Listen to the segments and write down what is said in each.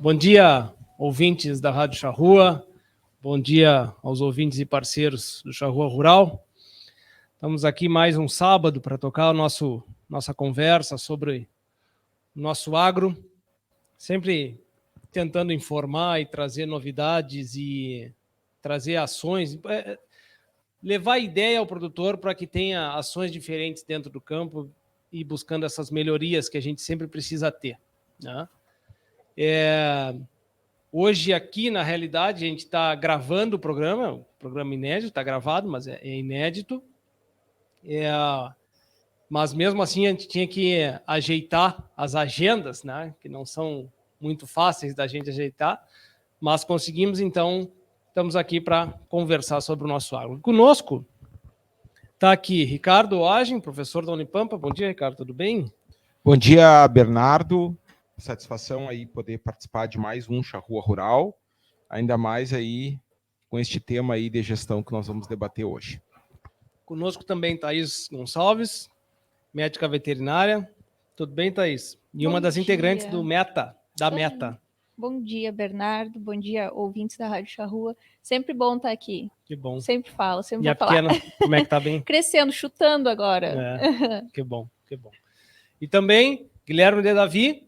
Bom dia, ouvintes da Rádio Charrua. Bom dia aos ouvintes e parceiros do Charrua Rural. Estamos aqui mais um sábado para tocar nossa conversa sobre o nosso agro, sempre tentando informar e trazer novidades e trazer ações, levar ideia ao produtor para que tenha ações diferentes dentro do campo e buscando essas melhorias que a gente sempre precisa ter, né? Hoje aqui, na realidade, a gente está gravando o programa inédito, está gravado, mas é inédito. Mas mesmo assim a gente tinha que ajeitar as agendas, né, que não são muito fáceis da gente ajeitar, mas conseguimos, então, estamos aqui para conversar sobre o nosso agro. Conosco está aqui Ricardo Oagem, professor da Unipampa. Bom dia, Ricardo, tudo bem? Bom dia, Bernardo. Satisfação aí poder participar de mais um Charrua Rural, ainda mais aí com este tema aí de gestão que nós vamos debater hoje. Conosco também Thaís Gonçalves, médica veterinária. Tudo bem, Thaís? E uma das integrantes do Meta, da Meta. Bom dia, Bernardo. Bom dia, ouvintes da Rádio Charrua. Sempre bom estar aqui. Que bom. Sempre falo, sempre vou falar. E a pequena, como é que tá bem? Crescendo, chutando agora. Que bom, que bom. E também Guilherme de Davi,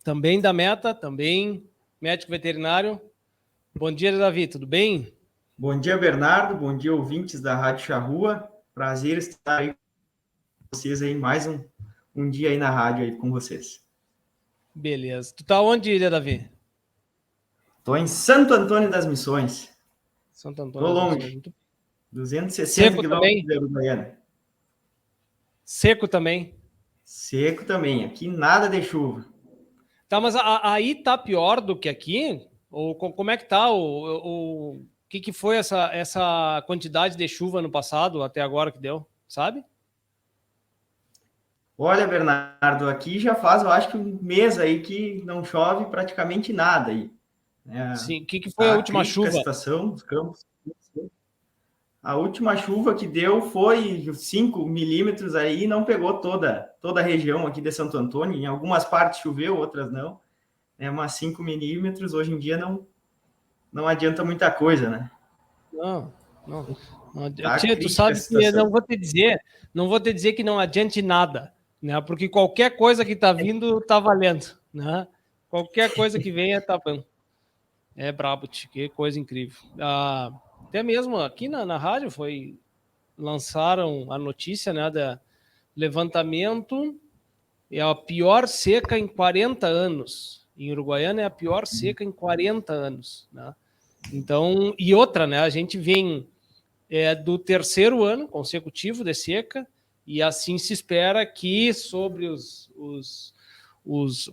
também da Meta, também médico veterinário. Bom dia, Davi, tudo bem? Bom dia, Bernardo. Bom dia, ouvintes da Rádio Charrua. Prazer estar aí com vocês aí, mais um dia aí na rádio aí com vocês. Beleza. Tu tá onde, Davi? Tô em Santo Antônio das Missões. Santo Antônio. Tô longe. 260 quilômetros de Uruguaiana. Seco também? Seco também. Aqui nada de chuva. Tá, mas aí tá pior do que aqui? Ou como é que tá? O que foi essa quantidade de chuva no passado, até agora que deu, sabe? Olha, Bernardo, aqui já faz, eu acho que um mês aí que não chove praticamente nada aí. Sim, o que foi a última chuva? A situação dos campos. A última chuva que deu foi 5 milímetros aí e não pegou toda a região aqui de Santo Antônio. Em algumas partes choveu, outras não. Mas 5 milímetros hoje em dia não adianta muita coisa, né? Não. Tia, tu sabe que não vou te dizer que não adiante nada, né? Porque qualquer coisa que tá vindo tá valendo, né? Qualquer coisa que venha tá bom. É brabo, que coisa incrível. Até mesmo aqui na rádio lançaram a notícia, né, da levantamento, é a pior seca em 40 anos. Em Uruguaiana é a pior seca em 40 anos, né? Então, e outra, né, a gente vem do terceiro ano consecutivo de seca, e assim se espera que sobre os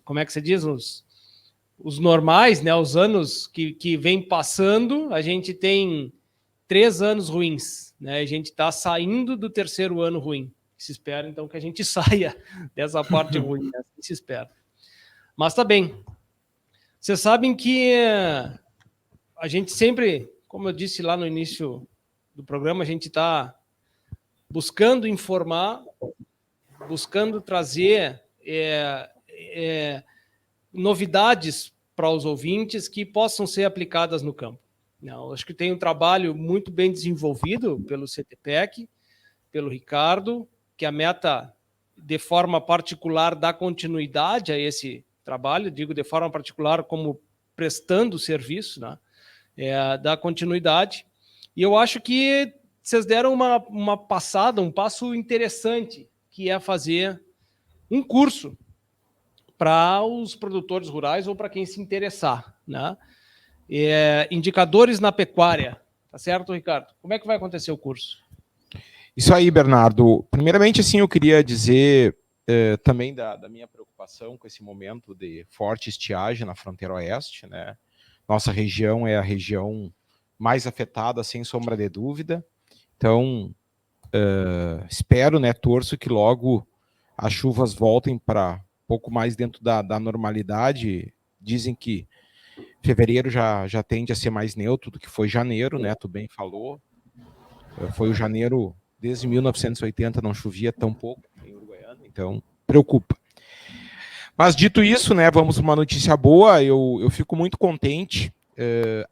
como é que se diz, os normais, né, os anos que vem passando, a gente tem 3 anos ruins, né? A gente está saindo do terceiro ano ruim. Se espera, então, que a gente saia dessa parte ruim, né? Assim se espera. Mas tá bem. Vocês sabem que a gente sempre, como eu disse lá no início do programa, a gente está buscando informar, buscando trazer novidades para os ouvintes que possam ser aplicadas no campo. Não, acho que tem um trabalho muito bem desenvolvido pelo CTPEC, pelo Ricardo, que a Meta, de forma particular, dá continuidade a esse trabalho, digo de forma particular como prestando serviço, né? Dá continuidade. E eu acho que vocês deram uma passada, um passo interessante, que é fazer um curso para os produtores rurais ou para quem se interessar, né? Indicadores na pecuária, tá certo, Ricardo? Como é que vai acontecer o curso? Isso aí, Bernardo. Primeiramente, assim, eu queria dizer também da minha preocupação com esse momento de forte estiagem na fronteira oeste, né? Nossa região é a região mais afetada, sem sombra de dúvida. Então, espero, né, torço que logo as chuvas voltem para pouco mais dentro da normalidade. Dizem que fevereiro já tende a ser mais neutro do que foi janeiro, né? Tu bem falou. Foi o janeiro, desde 1980 não chovia tão pouco em Uruguaiana, então preocupa. Mas dito isso, né, vamos para uma notícia boa, eu fico muito contente.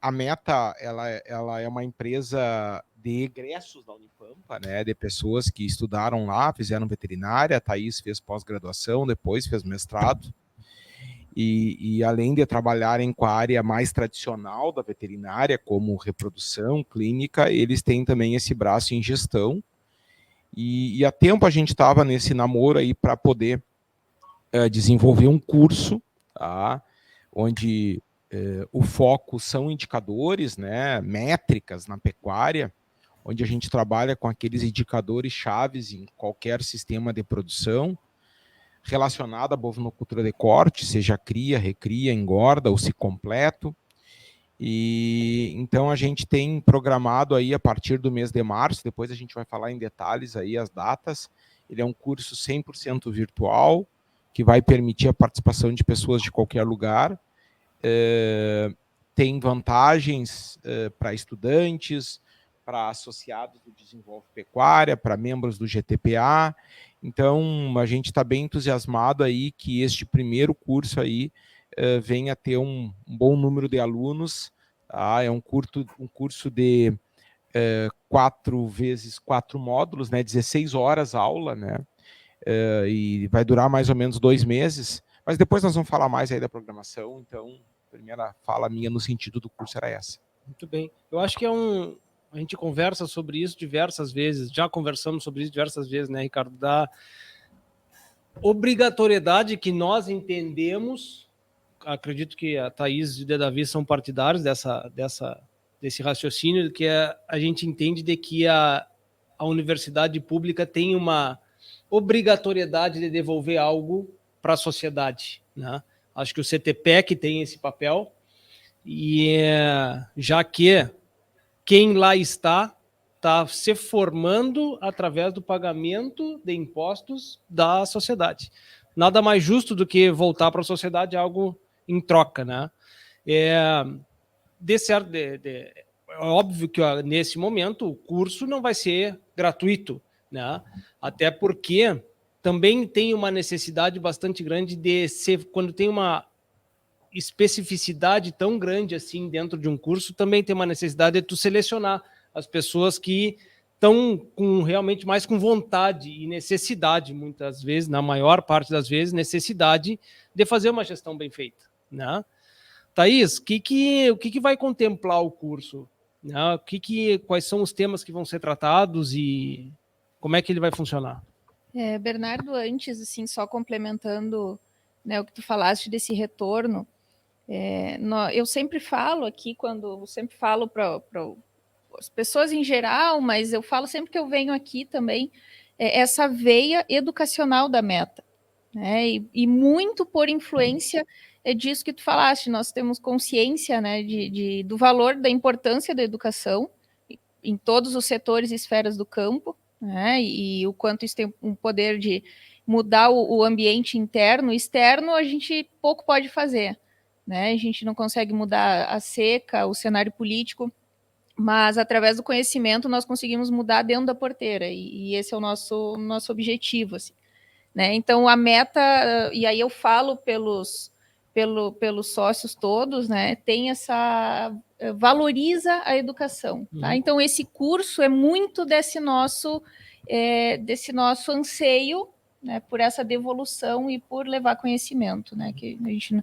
A Meta, ela é uma empresa de egressos da Unipampa, né, de pessoas que estudaram lá, fizeram veterinária, a Thaís fez pós-graduação, depois fez mestrado, e além de trabalharem com a área mais tradicional da veterinária, como reprodução, clínica, eles têm também esse braço em gestão, e há tempo a gente estava nesse namoro aí para poder desenvolver um curso, tá, onde o foco são indicadores, né, métricas na pecuária, onde a gente trabalha com aqueles indicadores chaves em qualquer sistema de produção relacionado à bovinocultura de corte, seja cria, recria, engorda ou se completo. E então a gente tem programado aí a partir do mês de março, depois a gente vai falar em detalhes aí as datas. Ele é um curso 100% virtual, que vai permitir a participação de pessoas de qualquer lugar. Tem vantagens para estudantes, para associados do Desenvolve Pecuária, para membros do GTPA. Então, a gente está bem entusiasmado aí que este primeiro curso aí venha a ter um bom número de alunos. Tá? É um curso de 4 vezes 4 módulos, né? 16 horas aula, né? E vai durar mais ou menos 2 meses. Mas depois nós vamos falar mais aí da programação. Então, a primeira fala minha no sentido do curso era essa. Muito bem. Eu acho que a gente conversa sobre isso diversas vezes, já conversamos sobre isso diversas vezes, né, Ricardo? Da obrigatoriedade que nós entendemos, acredito que a Thaís e o Davi são partidários desse raciocínio, que a gente entende de que a universidade pública tem uma obrigatoriedade de devolver algo para a sociedade, né? Acho que o CTPEC tem esse papel, e já que quem lá está se formando através do pagamento de impostos da sociedade. Nada mais justo do que voltar para a sociedade algo em troca, né? É óbvio que nesse momento o curso não vai ser gratuito, né? Até porque também tem uma necessidade bastante grande de ser, quando tem uma especificidade tão grande assim dentro de um curso, também tem uma necessidade de tu selecionar as pessoas que estão realmente mais com vontade e necessidade, muitas vezes, na maior parte das vezes, necessidade de fazer uma gestão bem feita, né? Thaís, o que vai contemplar o curso? Né? Quais são os temas que vão ser tratados e como é que ele vai funcionar? Bernardo, antes, assim, só complementando, né, o que tu falaste desse retorno, eu sempre falo aqui, sempre falo para as pessoas em geral, mas eu falo sempre que eu venho aqui também, essa veia educacional da Meta, né, e muito por influência disso que tu falaste, nós temos consciência, né, do valor, da importância da educação em todos os setores e esferas do campo, né, e o quanto isso tem um poder de mudar o ambiente interno. Externo a gente pouco pode fazer, né, a gente não consegue mudar a seca, o cenário político, mas através do conhecimento nós conseguimos mudar dentro da porteira, e esse é o nosso objetivo, assim, né? Então a Meta, e aí eu falo pelos sócios todos, né, tem valoriza a educação, tá? Então esse curso é muito desse nosso anseio, né, por essa devolução e por levar conhecimento, né, que a gente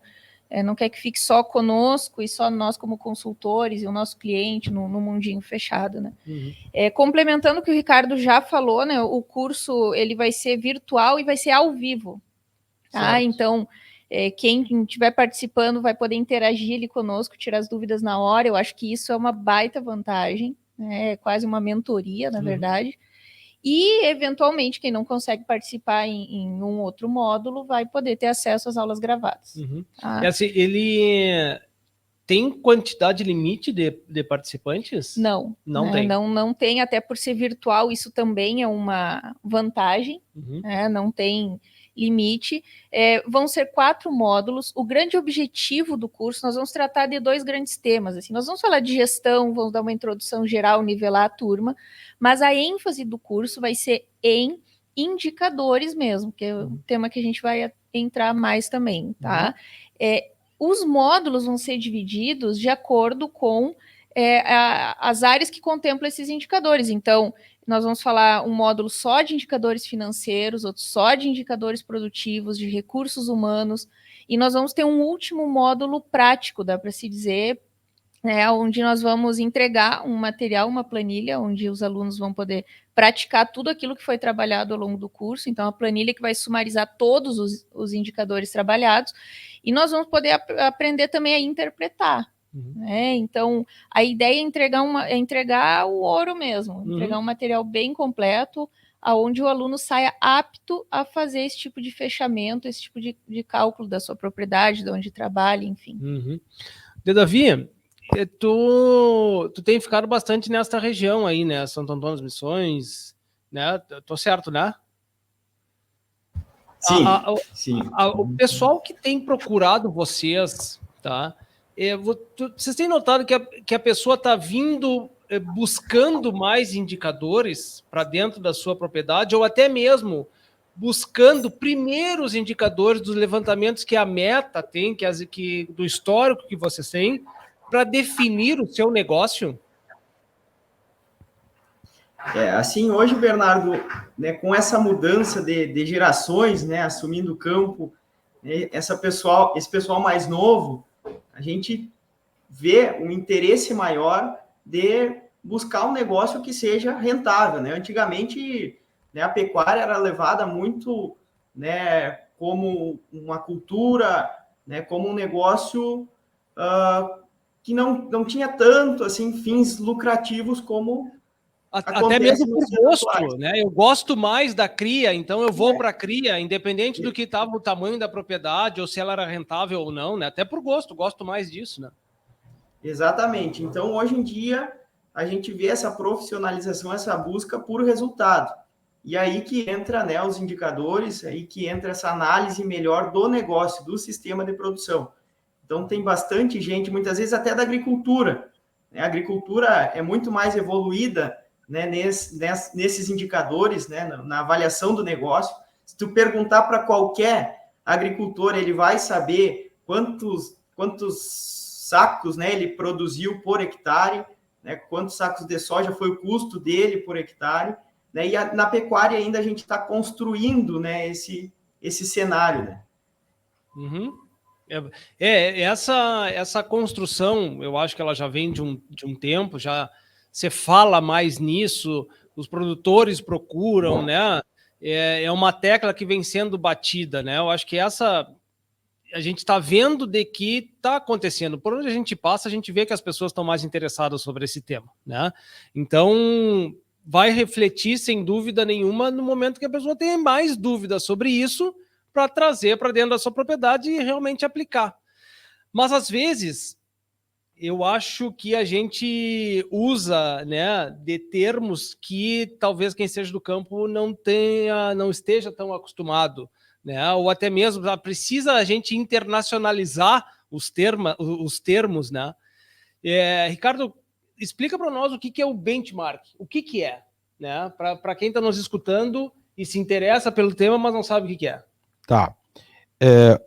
não quer que fique só conosco e só nós como consultores e o nosso cliente no mundinho fechado, né? Complementando o que o Ricardo já falou, né, o curso ele vai ser virtual e vai ser ao vivo, tá? Então, quem estiver participando vai poder interagir ali conosco, tirar as dúvidas na hora. Eu acho que isso é uma baita vantagem, né? É quase uma mentoria, na verdade. E, eventualmente, quem não consegue participar em um outro módulo vai poder ter acesso às aulas gravadas. Tá? Assim, ele tem quantidade limite de participantes? Não tem. Não tem, até por ser virtual, isso também é uma vantagem, né? Não tem limite. Vão ser 4 módulos. O grande objetivo do curso, nós vamos tratar de 2 grandes temas. Assim, nós vamos falar de gestão, vamos dar uma introdução geral, nivelar a turma, mas a ênfase do curso vai ser em indicadores mesmo, que é um tema que a gente vai entrar mais também, tá? Os módulos vão ser divididos de acordo com as áreas que contemplam esses indicadores. Então, nós vamos falar um módulo só de indicadores financeiros, outro só de indicadores produtivos, de recursos humanos, e nós vamos ter um último módulo prático, dá para se dizer, onde nós vamos entregar um material, uma planilha, onde os alunos vão poder praticar tudo aquilo que foi trabalhado ao longo do curso. Então, a planilha que vai sumarizar todos os indicadores trabalhados, e nós vamos poder aprender também a interpretar. Então, a ideia é entregar o ouro mesmo, entregar um material bem completo, aonde o aluno saia apto a fazer esse tipo de fechamento, esse tipo de cálculo da sua propriedade, de onde trabalha, enfim. Davi, tu tem ficado bastante nesta região aí, né? Santo Antônio das Missões, né? Tô certo, né? Sim, sim. O pessoal que tem procurado vocês, tá? Vocês têm notado que a pessoa está vindo buscando mais indicadores para dentro da sua propriedade, ou até mesmo buscando primeiros indicadores dos levantamentos que a Meta tem, do histórico que vocês têm, para definir o seu negócio? Assim, hoje, Bernardo, né, com essa mudança de gerações, né, assumindo o campo, né, esse pessoal mais novo, a gente vê um interesse maior de buscar um negócio que seja rentável, né? Antigamente, né, a pecuária era levada muito, né, como uma cultura, né, como um negócio que não tinha tanto assim fins lucrativos como até mesmo por gosto, né? Eu gosto mais da cria, então eu vou para a cria, independente do que estava o tamanho da propriedade ou se ela era rentável ou não, né? Até por gosto mais disso, né? Exatamente. Então, hoje em dia, a gente vê essa profissionalização, essa busca por resultado. E aí que entra, né, os indicadores, aí que entra essa análise melhor do negócio, do sistema de produção. Então, tem bastante gente, muitas vezes até da agricultura. A agricultura é muito mais evoluída, né, nesses indicadores, né, na avaliação do negócio. Se tu perguntar para qualquer agricultor, ele vai saber quantos sacos, né, ele produziu por hectare, né, quantos sacos de soja foi o custo dele por hectare, né, e na pecuária ainda a gente está construindo, né, esse cenário, né? Essa construção, eu acho que ela já vem de um tempo, já você fala mais nisso, os produtores procuram, né? É uma tecla que vem sendo batida, né? Eu acho que a gente está vendo de que está acontecendo. Por onde a gente passa, a gente vê que as pessoas estão mais interessadas sobre esse tema, né? Então, vai refletir, sem dúvida nenhuma, no momento que a pessoa tem mais dúvidas sobre isso, para trazer para dentro da sua propriedade e realmente aplicar. Mas, às vezes, eu acho que a gente usa, né, de termos que talvez quem seja do campo não esteja tão acostumado, né? Ou até mesmo precisa a gente internacionalizar os termos, né? Ricardo, explica para nós o que é o benchmark, o que é, né? Para quem está nos escutando e se interessa pelo tema, mas não sabe o que é. Tá.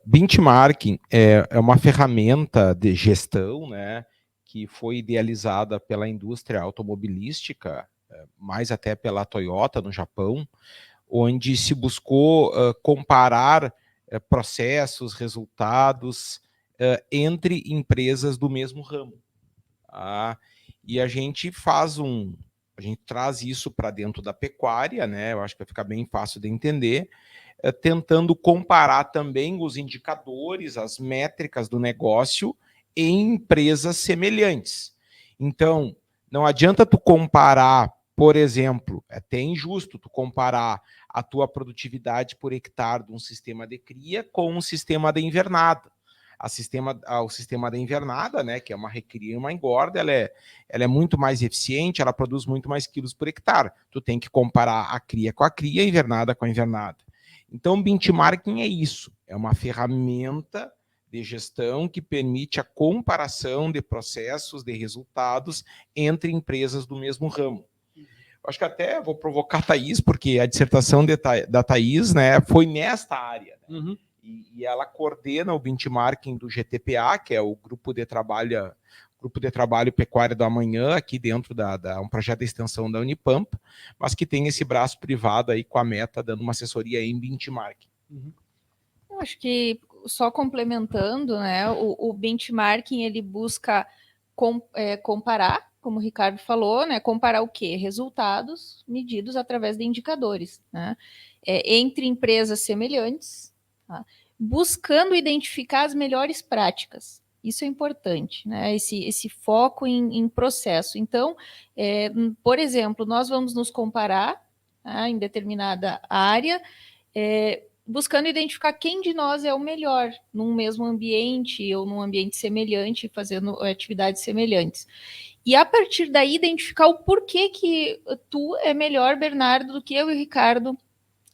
Benchmarking é uma ferramenta de gestão, né, que foi idealizada pela indústria automobilística, mais até pela Toyota no Japão, onde se buscou comparar processos, resultados entre empresas do mesmo ramo. Tá? E a gente traz isso para dentro da pecuária, né? Eu acho que vai ficar bem fácil de entender, tentando comparar também os indicadores, as métricas do negócio em empresas semelhantes. Então, não adianta tu comparar, por exemplo, é até injusto tu comparar a tua produtividade por hectare de um sistema de cria com um sistema de invernada. O sistema da invernada, né, que é uma recria e uma engorda, ela é muito mais eficiente, ela produz muito mais quilos por hectare. Tu tem que comparar a cria com a cria, a invernada com a invernada. Então, benchmarking é isso, é uma ferramenta de gestão que permite a comparação de processos, de resultados entre empresas do mesmo ramo. acho que até vou provocar a Thaís, porque a dissertação da Thaís, né, foi nesta área. Né? Uhum. E ela coordena o benchmarking do GTPA, que é o Grupo de Trabalho Pecuária do Amanhã, aqui dentro um projeto de extensão da Unipampa, mas que tem esse braço privado aí com a Meta, dando uma assessoria em benchmarking. Uhum. Eu acho que, só complementando, né, o benchmarking, ele busca comparar, como o Ricardo falou, né, comparar o quê? Resultados medidos através de indicadores, né, entre empresas semelhantes, tá? Buscando identificar as melhores práticas. Isso é importante, né? Esse foco em processo. Então, por exemplo, nós vamos nos comparar, tá, em determinada área, buscando identificar quem de nós é o melhor num mesmo ambiente ou num ambiente semelhante, fazendo atividades semelhantes. E a partir daí identificar o porquê que tu é melhor, Bernardo, do que eu e o Ricardo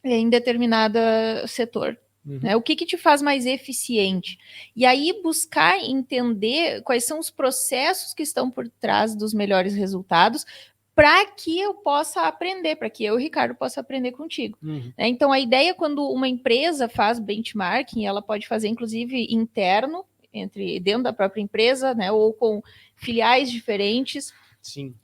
em determinado setor. Uhum. Né? O que te faz mais eficiente? E aí buscar entender quais são os processos que estão por trás dos melhores resultados, para que eu possa aprender, para que eu e o Ricardo possa aprender contigo. Uhum. Então, a ideia, quando uma empresa faz benchmarking, ela pode fazer, inclusive, interno, dentro da própria empresa, né, ou com filiais diferentes, Sim.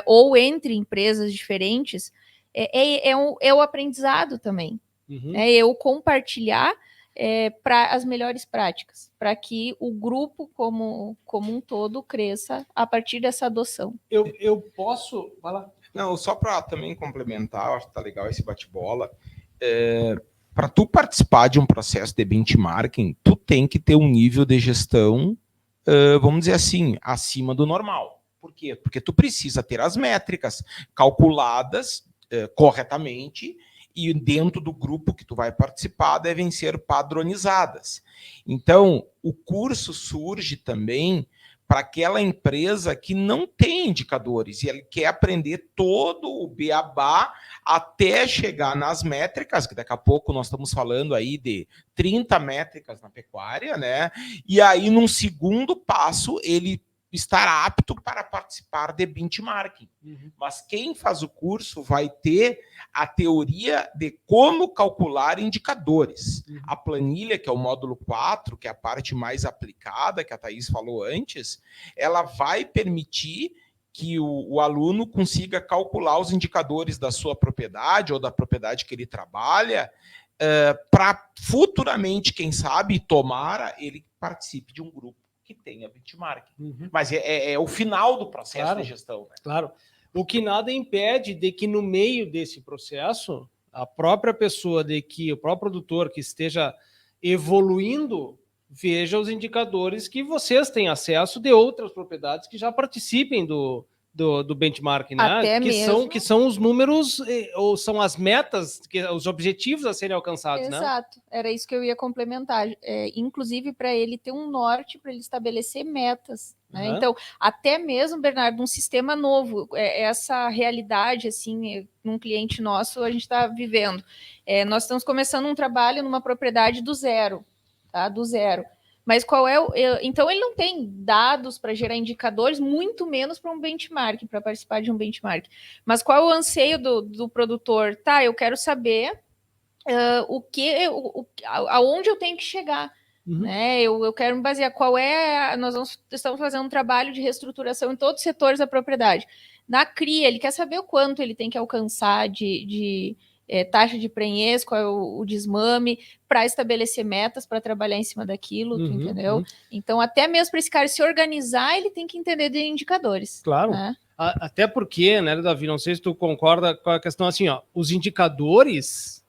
Ou entre empresas diferentes, é o aprendizado também. Uhum. Eu compartilhar para as melhores práticas, para que o grupo como um todo cresça a partir dessa adoção. Eu posso... Vai lá. Não, só para também complementar, acho que tá legal esse bate-bola. Para tu participar de um processo de benchmarking, tu tem que ter um nível de gestão, vamos dizer assim, acima do normal. Por quê? Porque tu precisa ter as métricas calculadas corretamente, e dentro do grupo que tu vai participar devem ser padronizadas. Então, o curso surge também para aquela empresa que não tem indicadores e ele quer aprender todo o beabá até chegar nas métricas, que daqui a pouco nós estamos falando aí de 30 métricas na pecuária, né? E aí, num segundo passo, ele estar apto para participar de benchmarking. Uhum. Mas quem faz o curso vai ter a teoria de como calcular indicadores. Uhum. A planilha, que é o módulo 4, que é a parte mais aplicada, que a Thaís falou antes, ela vai permitir que o aluno consiga calcular os indicadores da sua propriedade ou da propriedade que ele trabalha, para futuramente, quem sabe, tomara, ele participe de um grupo que tenha benchmarking. Uhum. Mas é o final do processo, claro, de gestão. Né? Claro. O que nada impede de que no meio desse processo, a própria pessoa o próprio produtor que esteja evoluindo, veja os indicadores que vocês têm acesso de outras propriedades que já participem do benchmarking, né? Até mesmo. Que são os números, ou são as metas, os objetivos a serem alcançados. Exato, né? Era isso que eu ia complementar. Inclusive, para ele ter um norte, para ele estabelecer metas. Né? Uhum. Então, até mesmo, Bernardo, um sistema novo, essa realidade, assim, num cliente nosso, a gente está vivendo. Nós estamos começando um trabalho numa propriedade do zero, tá? Do zero. Mas então ele não tem dados para gerar indicadores, muito menos para um benchmark, para participar de um benchmark. Mas qual é o anseio do produtor? Tá, eu quero saber aonde eu tenho que chegar. Uhum. Né? Eu quero me basear estamos fazendo um trabalho de reestruturação em todos os setores da propriedade. Na cria, ele quer saber o quanto ele tem que alcançar de taxa de prenhez, qual é o desmame, para estabelecer metas, para trabalhar em cima daquilo, entendeu? Uhum. Então, até mesmo para esse cara se organizar, ele tem que entender de indicadores. Claro. Né? Até porque, né, Davi, não sei se tu concorda com a questão assim, ó, os indicadores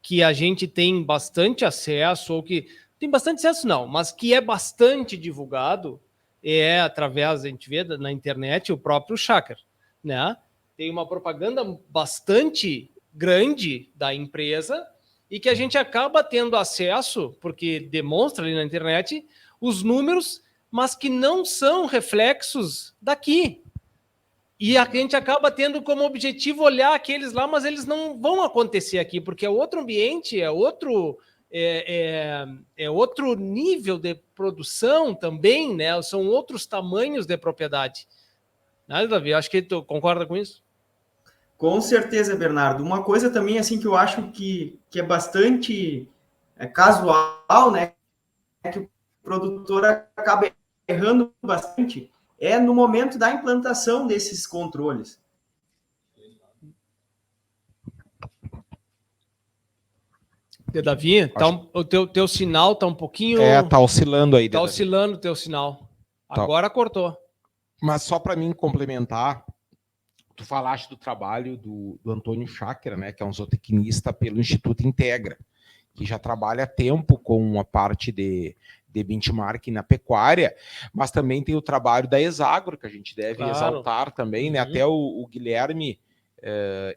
que a gente tem bastante acesso, ou que tem bastante acesso não, mas que é bastante divulgado, através, a gente vê na internet, o próprio Shaker, né? Tem uma propaganda bastante grande da empresa e que a gente acaba tendo acesso, porque demonstra ali na internet, os números, mas que não são reflexos daqui. E a gente acaba tendo como objetivo olhar aqueles lá, mas eles não vão acontecer aqui, porque é outro ambiente, é outro nível de produção também, né? São outros tamanhos de propriedade. Né, Davi? Acho que tu concorda com isso? Com certeza, Bernardo. Uma coisa também assim que eu acho que é bastante casual, né, que o produtor acaba errando bastante, é no momento da implantação desses controles. Davi, o teu sinal tá um pouquinho... Tá oscilando aí. Tá oscilando o teu sinal. Agora cortou. Mas só para mim complementar, tu falaste do trabalho do Antônio Cháquera, né, que é um zootecnista pelo Instituto Integra, que já trabalha há tempo com a parte de benchmarking na pecuária, mas também tem o trabalho da Exagro, que a gente deve exaltar também, né? Até o Guilherme,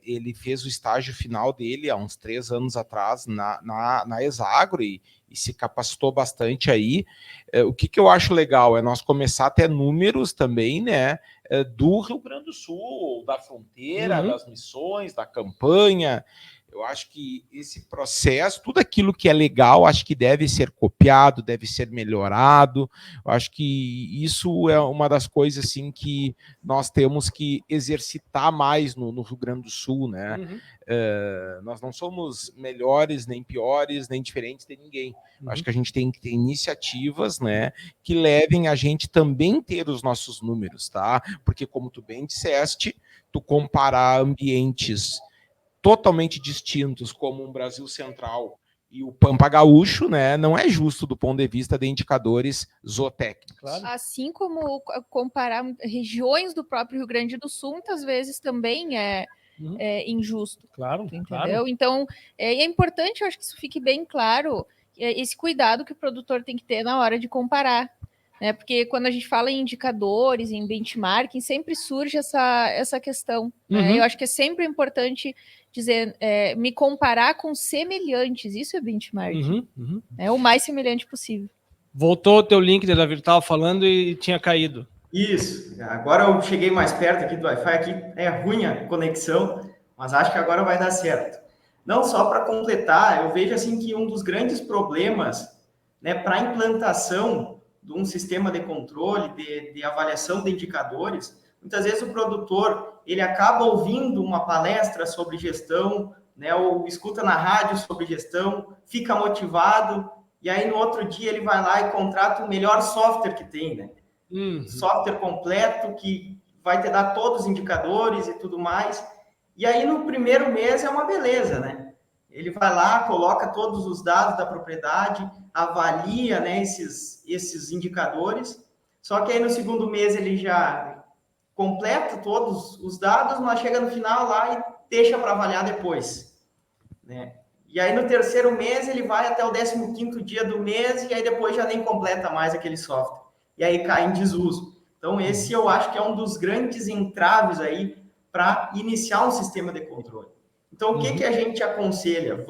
ele fez o estágio final dele há uns 3 anos atrás na Exagro e se capacitou bastante aí. O que eu acho legal é nós começar a ter números também, né, do Rio Grande do Sul, da fronteira, das missões, da campanha. Eu acho que esse processo, tudo aquilo que é legal, acho que deve ser copiado, deve ser melhorado. Eu acho que isso é uma das coisas assim que nós temos que exercitar mais no Rio Grande do Sul, né? Nós não somos melhores, nem piores, nem diferentes de ninguém. Eu acho que a gente tem que ter iniciativas, né, que levem a gente também ter os nossos números, tá? Porque, como tu bem disseste, tu comparar ambientes totalmente distintos, como um Brasil Central e o Pampa Gaúcho, né, não é justo do ponto de vista de indicadores zootécnicos. Claro. Assim como comparar regiões do próprio Rio Grande do Sul, muitas vezes também é injusto. Claro, entendeu? Claro. Então, é importante, eu acho que isso fique bem claro, esse cuidado que o produtor tem que ter na hora de comparar. Né? Porque quando a gente fala em indicadores, em benchmarking, sempre surge essa questão. Né? Eu acho que é sempre importante dizer, me comparar com semelhantes, isso é benchmarking. É o mais semelhante possível. Voltou o teu link, Davi, estava falando e tinha caído. Isso, agora eu cheguei mais perto aqui do Wi-Fi, aqui é ruim a conexão, mas acho que agora vai dar certo. Não, só para completar, eu vejo assim que um dos grandes problemas, né, para a implantação de um sistema de controle, de avaliação de indicadores, muitas vezes o produtor, ele acaba ouvindo uma palestra sobre gestão, né, ou escuta na rádio sobre gestão, fica motivado, e aí no outro dia ele vai lá e contrata o melhor software que tem, né? Software completo que vai te dar todos os indicadores e tudo mais. E aí no primeiro mês é uma beleza, né? Ele vai lá, coloca todos os dados da propriedade, avalia, né, esses indicadores. Só que aí no segundo mês ele já completa todos os dados, mas chega no final lá e deixa para avaliar depois, né? E aí no terceiro mês ele vai até o 15º dia do mês e aí depois já nem completa mais aquele software. E aí cai em desuso. Então, esse eu acho que é um dos grandes entraves aí para iniciar um sistema de controle. Então, o que a gente aconselha?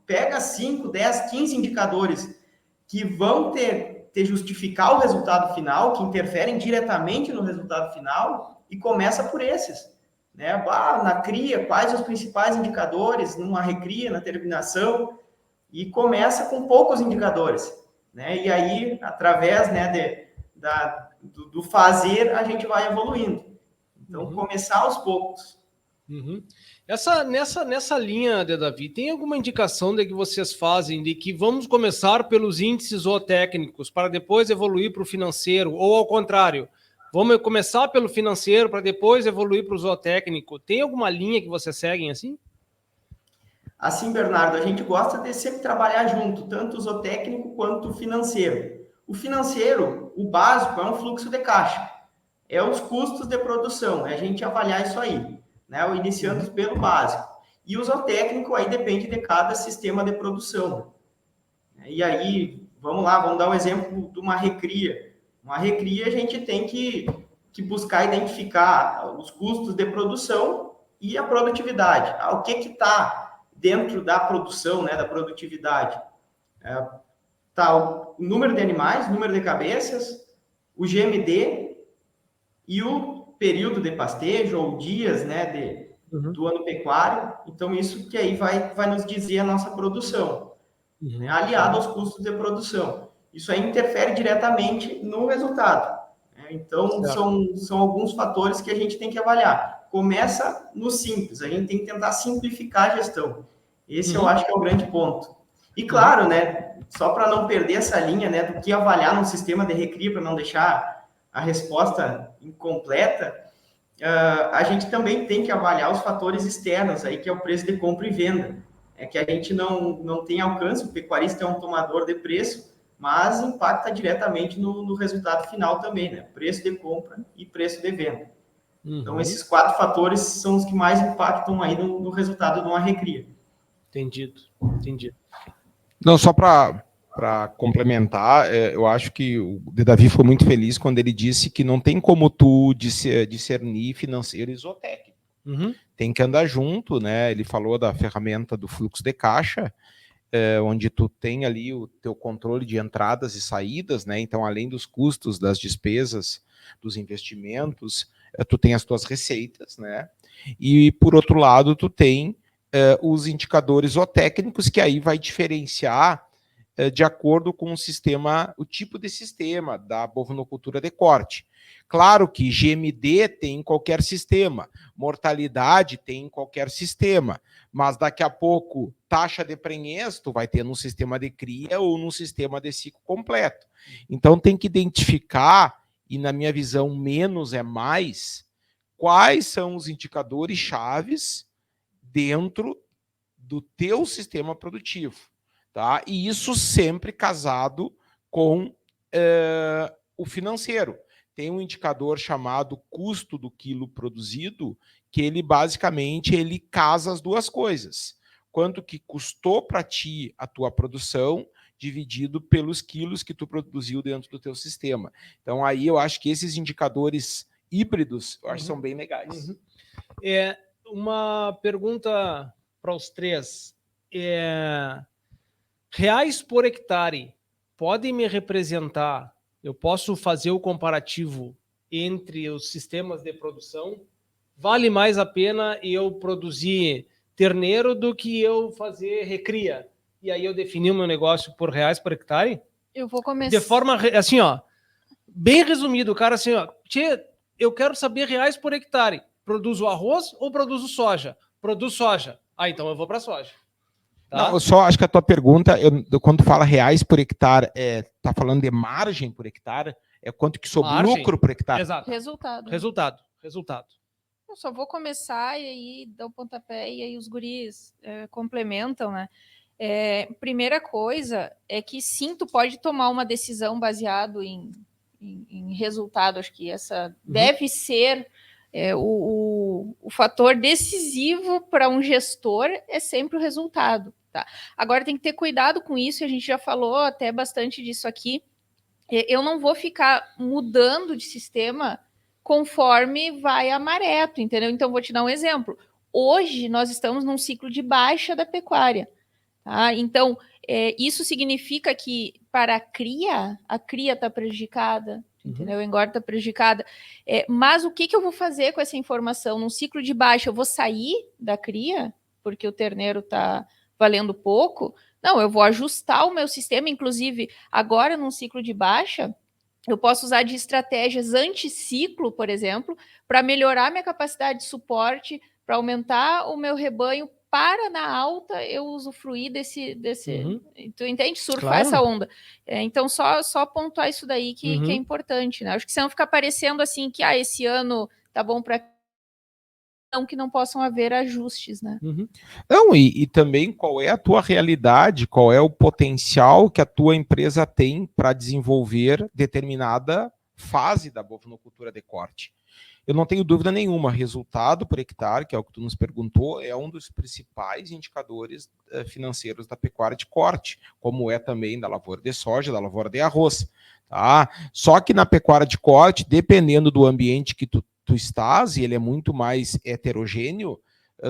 Pega 5, 10, 15 indicadores que vão justificar o resultado final, que interferem diretamente no resultado final, e começa por esses. Né? Na cria, quais os principais indicadores, numa recria, na terminação, e começa com poucos indicadores. Né? E aí, através, né, do fazer, a gente vai evoluindo. Então, começar aos poucos. Nessa linha, Davi, tem alguma indicação de que vocês fazem de que vamos começar pelos índices zootécnicos para depois evoluir para o financeiro, ou ao contrário, vamos começar pelo financeiro para depois evoluir para o zootécnico? Tem alguma linha que vocês seguem assim? Assim, Bernardo, a gente gosta de sempre trabalhar junto, tanto o zootécnico quanto o financeiro. O financeiro, o básico, é um fluxo de caixa. É os custos de produção, é a gente avaliar isso aí, né? Iniciando pelo básico. E o zootécnico aí depende de cada sistema de produção. E aí, vamos lá, vamos dar um exemplo de uma recria. Uma recria a gente tem que buscar identificar os custos de produção e a produtividade. O que está dentro da produção, né, da produtividade? O número de animais, número de cabeças, o GMD e o período de pastejo ou dias, né, do ano pecuário. Então, isso que aí vai nos dizer a nossa produção, né, aliado aos custos de produção. Isso aí interfere diretamente no resultado. Então, são alguns fatores que a gente tem que avaliar. Começa no simples, a gente tem que tentar simplificar a gestão. Esse eu acho que é o grande ponto. E claro, né, só para não perder essa linha, né, do que avaliar num sistema de recria, para não deixar a resposta incompleta, a gente também tem que avaliar os fatores externos, aí, que é o preço de compra e venda. É que a gente não tem alcance, o pecuarista é um tomador de preço, mas impacta diretamente no resultado final também, né? Preço de compra e preço de venda. Então, esses 4 fatores são os que mais impactam aí no resultado de uma recria. Entendido. Não, só para complementar, eu acho que o Davi foi muito feliz quando ele disse que não tem como tu discernir financeiro e zootécnico. Tem que andar junto, né? Ele falou da ferramenta do fluxo de caixa, onde tu tem ali o teu controle de entradas e saídas, né? Então, além dos custos, das despesas, dos investimentos, tu tem as tuas receitas, né? E, por outro lado, tu tem os indicadores zootécnicos, que aí vai diferenciar de acordo com o tipo de sistema da bovinocultura de corte. Claro que GMD tem em qualquer sistema, mortalidade tem em qualquer sistema, mas daqui a pouco taxa de prenhez tu vai ter num sistema de cria ou num sistema de ciclo completo. Então tem que identificar, e na minha visão menos é mais, quais são os indicadores chaves dentro do teu sistema produtivo. Tá? E isso sempre casado com o financeiro. Tem um indicador chamado custo do quilo produzido, que ele basicamente casa as duas coisas. Quanto que custou para ti a tua produção, dividido pelos quilos que tu produziu dentro do teu sistema. Então aí eu acho que esses indicadores híbridos, eu acho que são bem legais. Uma pergunta para os três. Reais por hectare podem me representar? Eu posso fazer o comparativo entre os sistemas de produção? Vale mais a pena eu produzir terneiro do que eu fazer recria? E aí eu definir o meu negócio por reais por hectare? Eu vou começar. De forma assim, ó, bem resumido, o cara assim, ó, eu quero saber reais por hectare. Produzo arroz ou produzo soja? Produzo soja. Ah, então eu vou para soja. Tá? Não, eu só acho que a tua pergunta, quando tu fala reais por hectare, tá falando de margem por hectare? É quanto que sobrou lucro por hectare? Exato. Resultado. Eu só vou começar e aí dar o pontapé e aí os guris complementam, né? Primeira coisa é que sim, tu pode tomar uma decisão baseado em resultado. Acho que essa deve ser o fator decisivo para um gestor, é sempre o resultado. Tá? Agora tem que ter cuidado com isso, e a gente já falou até bastante disso aqui. Eu não vou ficar mudando de sistema conforme vai a maré, entendeu? Então, vou te dar um exemplo. Hoje, nós estamos num ciclo de baixa da pecuária. Tá? Então, isso significa que para a cria está prejudicada, entendeu? O engorda está prejudicada. Mas o que eu vou fazer com essa informação? Num ciclo de baixa, eu vou sair da cria, porque o terneiro está valendo pouco? Não, eu vou ajustar o meu sistema, inclusive, agora num ciclo de baixa, eu posso usar de estratégias anticiclo, por exemplo, para melhorar minha capacidade de suporte, para aumentar o meu rebanho, para na alta eu usufruir desse tu entende? Surfar essa onda. Então, só pontuar isso daí que é importante, né? Acho que senão fica parecendo assim que esse ano tá bom para que não possam haver ajustes, né? Não, e também qual é a tua realidade, qual é o potencial que a tua empresa tem para desenvolver determinada fase da bovinocultura de corte. Eu não tenho dúvida nenhuma, resultado por hectare, que é o que tu nos perguntou, é um dos principais indicadores financeiros da pecuária de corte, como é também da lavoura de soja, da lavoura de arroz. Tá? Só que na pecuária de corte, dependendo do ambiente que tu estás, e ele é muito mais heterogêneo,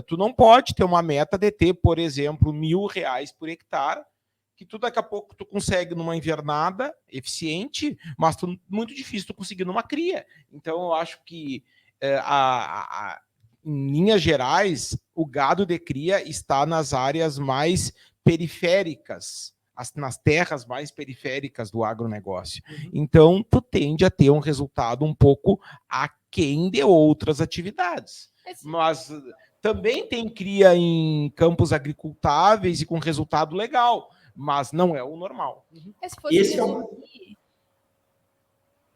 tu não pode ter uma meta de ter, por exemplo, R$1.000 por hectare, que tu daqui a pouco tu consegue numa invernada eficiente, mas muito difícil tu conseguir numa cria. Então eu acho que em linhas gerais, o gado de cria está nas áreas mais periféricas nas terras mais periféricas do agronegócio. Então, tu tende a ter um resultado um pouco aquém de outras atividades. Mas também tem cria em campos agricultáveis e com resultado legal, mas não é o normal. Se fosse resumir...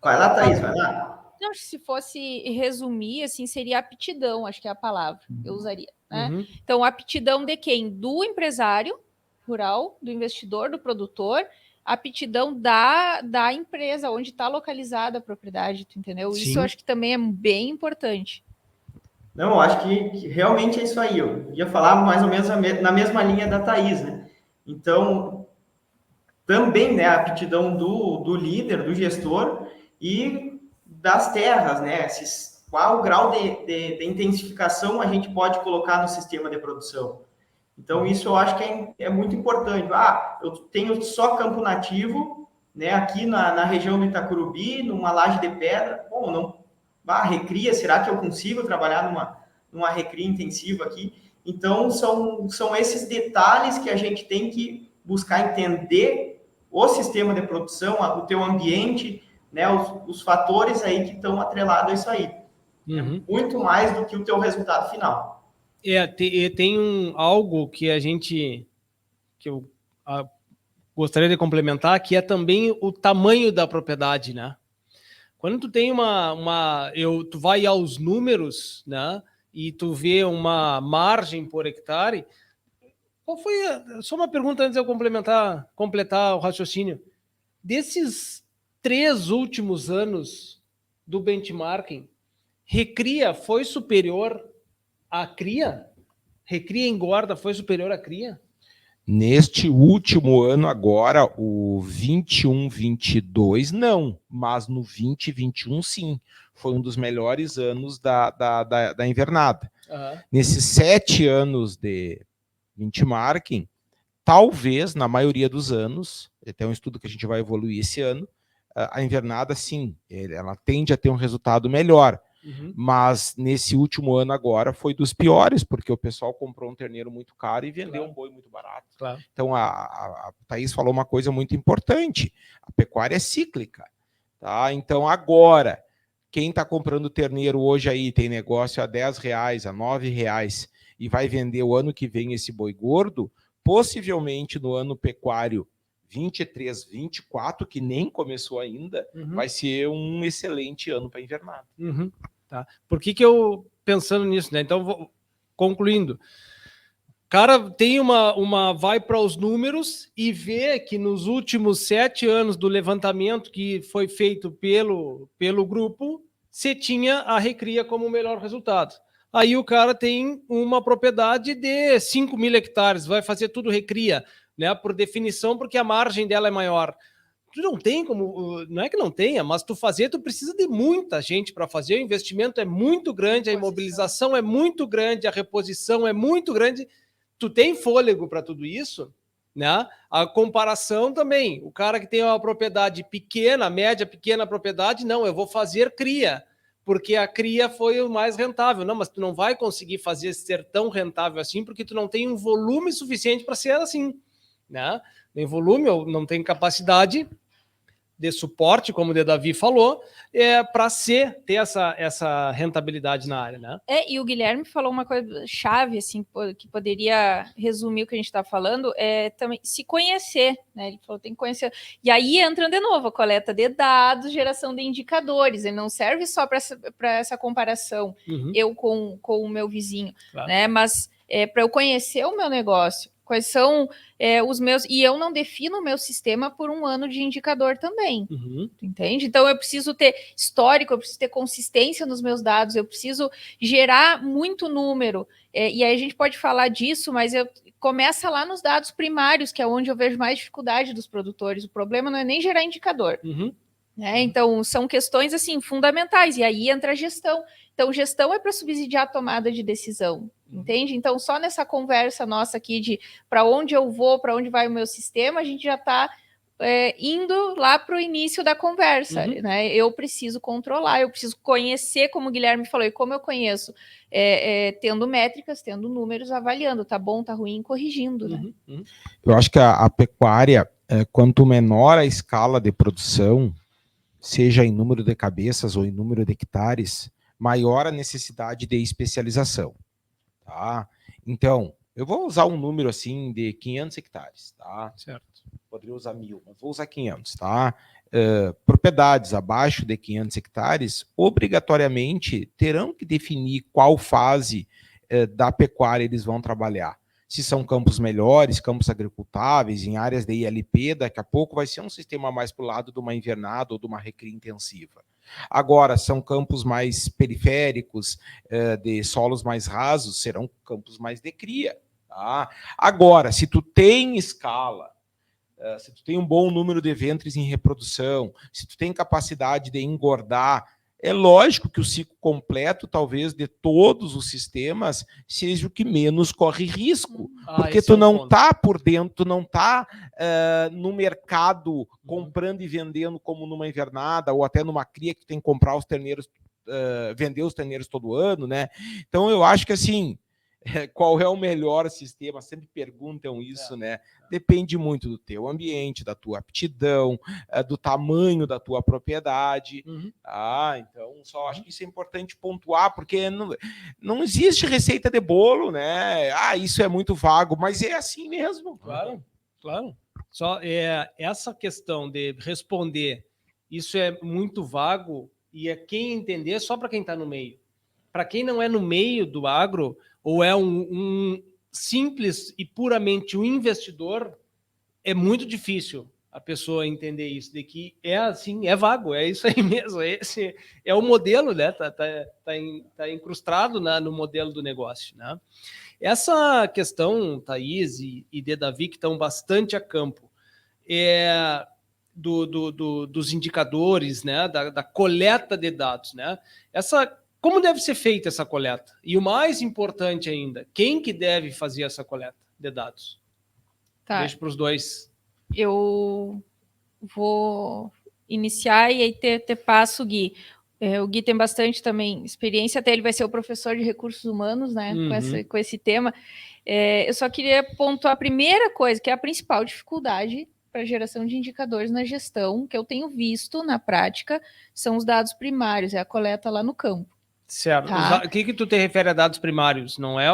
Vai lá, Thaís, vai lá. Não, se fosse resumir, assim, seria aptidão, acho que é a palavra que eu usaria. Né? Então, aptidão de quem? Do empresário rural, do investidor, do produtor, aptidão da empresa, onde está localizada a propriedade, tu entendeu? Sim. Isso eu acho que também é bem importante. Não, eu acho que realmente é isso aí. Eu ia falar mais ou menos na mesma linha da Thaís, né? Então, também, né, a aptidão do líder, do gestor e das terras, né? Qual o grau de intensificação a gente pode colocar no sistema de produção. Então, isso eu acho que é muito importante. Eu tenho só campo nativo, né, aqui na região do Itacurubi, numa laje de pedra. Bom, não... recria, será que eu consigo trabalhar numa recria intensiva aqui? Então, são esses detalhes que a gente tem que buscar entender o sistema de produção, o teu ambiente, né, os fatores aí que estão atrelados a isso aí. Muito mais do que o teu resultado final. Tem algo que eu gostaria de complementar, que é também o tamanho da propriedade, né? Quando tu tem tu vai aos números, né? E tu vê uma margem por hectare. Qual foi só uma pergunta antes de eu completar o raciocínio. Desses 3 últimos anos do benchmarking, recria foi superior à cria? Recria engorda foi superior à cria? Neste último ano agora, o 21-22 não, mas no 20-21 sim. Foi um dos melhores anos da invernada. Nesses 7 anos de benchmarking, talvez, na maioria dos anos, até um estudo que a gente vai evoluir esse ano, a invernada sim, ela tende a ter um resultado melhor. Mas nesse último ano agora foi dos piores, porque o pessoal comprou um terneiro muito caro e vendeu um boi muito barato. Então a Thaís falou uma coisa muito importante: a pecuária é cíclica. Tá? Então agora, quem está comprando terneiro hoje aí tem negócio a R$10, a R$9 e vai vender o ano que vem esse boi gordo, possivelmente no ano pecuário 23, 24, que nem começou ainda, vai ser um excelente ano para invernada. Tá. Por que eu, pensando nisso, né? Então, concluindo, o cara tem vai para os números e vê que nos últimos 7 anos do levantamento que foi feito pelo grupo, você tinha a recria como o melhor resultado. Aí o cara tem uma propriedade de 5.000 hectares, vai fazer tudo recria, né? Por definição, porque a margem dela é maior. Tu não tem como, não é que não tenha, mas tu precisa de muita gente para fazer, o investimento é muito grande, a imobilização é muito grande, a reposição é muito grande, tu tem fôlego para tudo isso, né? A comparação também, o cara que tem uma propriedade pequena, média, pequena propriedade, não, eu vou fazer cria, porque a cria foi o mais rentável. Não, mas tu não vai conseguir fazer ser tão rentável assim, porque tu não tem um volume suficiente para ser assim, né? Nem volume, ou não tem capacidade de suporte, como o Davi falou, para ter essa rentabilidade na área, né? E o Guilherme falou uma coisa chave, assim, que poderia resumir o que a gente está falando, também se conhecer, né? Ele falou, tem que conhecer. E aí entra de novo a coleta de dados, geração de indicadores, ele não serve só para essa comparação, eu com o meu vizinho, né? Mas para eu conhecer o meu negócio, quais são os meus... E eu não defino o meu sistema por um ano de indicador também. Entende? Então, eu preciso ter histórico, eu preciso ter consistência nos meus dados, eu preciso gerar muito número. E aí a gente pode falar disso, mas começa lá nos dados primários, que é onde eu vejo mais dificuldade dos produtores. O problema não é nem gerar indicador. Então, são questões assim fundamentais. E aí entra a gestão. Então, gestão é para subsidiar a tomada de decisão. Entende? Então, só nessa conversa nossa aqui de para onde eu vou, para onde vai o meu sistema, a gente já está indo lá para o início da conversa, né? Eu preciso controlar, eu preciso conhecer, como o Guilherme falou, e como eu conheço, tendo métricas, tendo números, avaliando, tá bom, tá ruim, corrigindo, né? Eu acho que a pecuária, quanto menor a escala de produção, seja em número de cabeças ou em número de hectares, maior a necessidade de especialização, tá? Então, eu vou usar um número assim de 500 hectares, tá? Certo. Poderia usar 1000, mas vou usar 500, tá? Propriedades abaixo de 500 hectares, obrigatoriamente terão que definir qual fase da pecuária eles vão trabalhar. Se são campos melhores, campos agricultáveis, em áreas de ILP, daqui a pouco vai ser um sistema mais para o lado de uma invernada ou de uma recria intensiva. Agora, são campos mais periféricos, de solos mais rasos, serão campos mais de cria. Tá? Agora, se tu tem escala, se tu tem um bom número de ventres em reprodução, se tu tem capacidade de engordar, é lógico que o ciclo completo, talvez, de todos os sistemas, seja o que menos corre risco. Porque tu não está por dentro, tu não está no mercado comprando e vendendo como numa invernada, ou até numa cria que tu tem que comprar os terneiros, vender os terneiros todo ano, né? Então, eu acho que, assim, qual é o melhor sistema? Sempre perguntam isso, né? Depende muito do teu ambiente, da tua aptidão, do tamanho da tua propriedade. Então, só acho que isso é importante pontuar, porque não existe receita de bolo, né? Isso é muito vago, mas é assim mesmo. Claro, claro. Só essa questão de responder, isso é muito vago, e quem entender só para quem está no meio. Para quem não é no meio do agro, ou é um simples e puramente um investidor, é muito difícil a pessoa entender isso, de que é assim, é vago, é isso aí mesmo, esse é o modelo, né? Tá incrustado no modelo do negócio, né? Essa questão, Thaís e de Davi, que estão bastante a campo, dos indicadores, né? Da coleta de dados, né? Como deve ser feita essa coleta? E o mais importante ainda, quem que deve fazer essa coleta de dados? Tá. Deixa para os dois. Eu vou iniciar e aí te passo o Gui. O Gui tem bastante também experiência, até ele vai ser o professor de recursos humanos, né, com esse tema. Eu só queria pontuar a primeira coisa, que é a principal dificuldade para a geração de indicadores na gestão, que eu tenho visto na prática, são os dados primários, é a coleta lá no campo. Certo. Tá. O que tu te refere a dados primários? Não é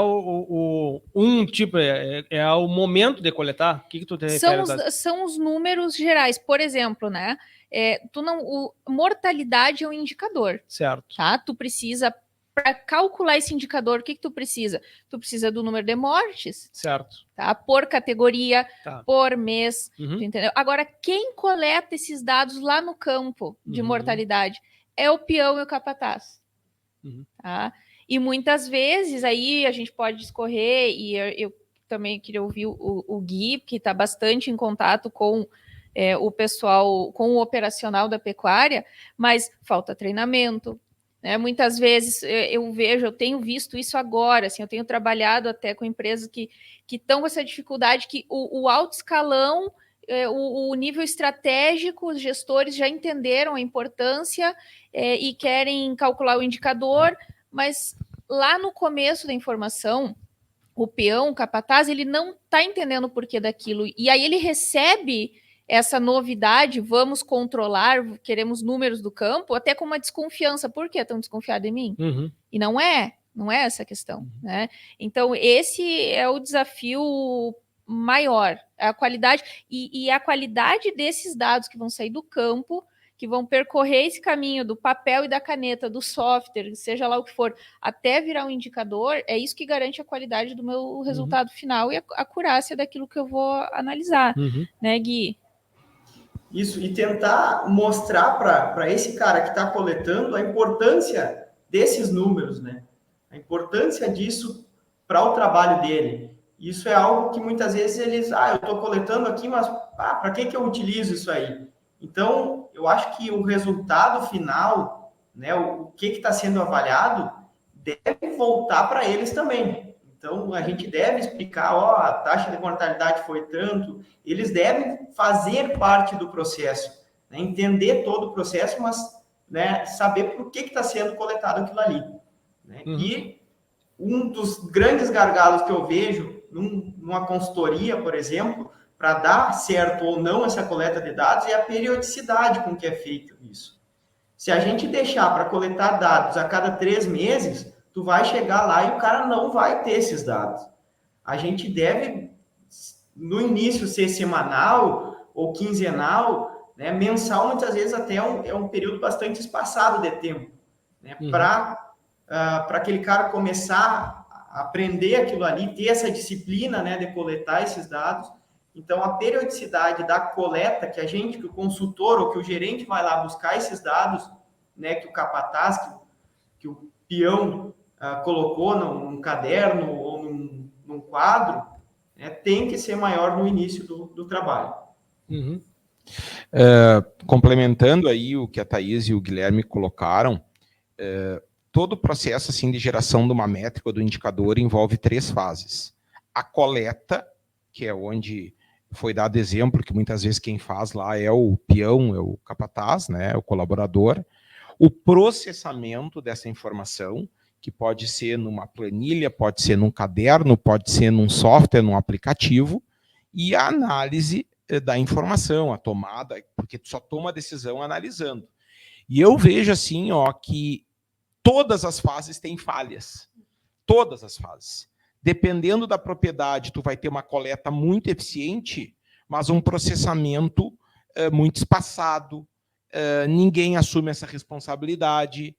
tipo, é o momento de coletar? O que tu te refere a dados? São os números gerais. Por exemplo, né? Mortalidade é um indicador. Certo. Tá? Tu precisa, para calcular esse indicador, o que tu precisa? Tu precisa do número de mortes. Certo. Tá? Por categoria, por mês. Tu entendeu? Agora, quem coleta esses dados lá no campo de mortalidade é o peão e o capataz. Tá? E muitas vezes aí a gente pode discorrer, e eu também queria ouvir o Gui, que está bastante em contato com o pessoal, com o operacional da pecuária, mas falta treinamento, né? Muitas vezes eu tenho visto isso agora, assim, eu tenho trabalhado até com empresas que estão com essa dificuldade, que o alto escalão, o nível estratégico, os gestores já entenderam a importância e querem calcular o indicador, mas lá no começo da informação, o peão, o capataz, ele não está entendendo o porquê daquilo. E aí ele recebe essa novidade, vamos controlar, queremos números do campo, até com uma desconfiança. Por que estão desconfiados de mim? E não é essa a questão. Né? Então, esse é o desafio maior, a qualidade, e a qualidade desses dados que vão sair do campo, que vão percorrer esse caminho do papel e da caneta, do software, seja lá o que for, até virar um indicador, é isso que garante a qualidade do meu resultado final e a acurácia daquilo que eu vou analisar, né, Gui? Isso, e tentar mostrar para esse cara que está coletando a importância desses números, né? A importância disso para o trabalho dele. Isso é algo que muitas vezes eles, eu estou coletando aqui, mas para que eu utilizo isso aí? Então, eu acho que o resultado final, né, o que está sendo avaliado, deve voltar para eles também. Então, a gente deve explicar, a taxa de mortalidade foi tanto, eles devem fazer parte do processo, né? Entender todo o processo, mas, né, saber por que está sendo coletado aquilo ali. Né? E um dos grandes gargalos que eu vejo numa consultoria, por exemplo, para dar certo ou não essa coleta de dados, é a periodicidade com que é feito isso. Se a gente deixar para coletar dados a cada 3 meses, tu vai chegar lá e o cara não vai ter esses dados. A gente deve, no início, ser semanal ou quinzenal, né? Mensal, muitas vezes, até é um período bastante espaçado de tempo, né? Para aquele cara começar a aprender aquilo ali, ter essa disciplina, né, de coletar esses dados. Então, a periodicidade da coleta que o consultor ou que o gerente vai lá buscar esses dados, né, que o capataz, que o peão colocou num caderno ou num quadro, né, tem que ser maior no início do trabalho. Complementando aí o que a Thaís e o Guilherme colocaram, todo o processo assim, de geração de uma métrica ou do indicador envolve 3 fases. A coleta, que é onde foi dado exemplo, que muitas vezes quem faz lá é o peão, é o capataz, né, o colaborador. O processamento dessa informação, que pode ser numa planilha, pode ser num caderno, pode ser num software, num aplicativo, e a análise da informação, a tomada, porque tu só toma a decisão analisando. E eu vejo assim, que todas as fases têm falhas. Todas as fases. Dependendo da propriedade, tu vai ter uma coleta muito eficiente, mas um processamento muito espaçado, ninguém assume essa responsabilidade.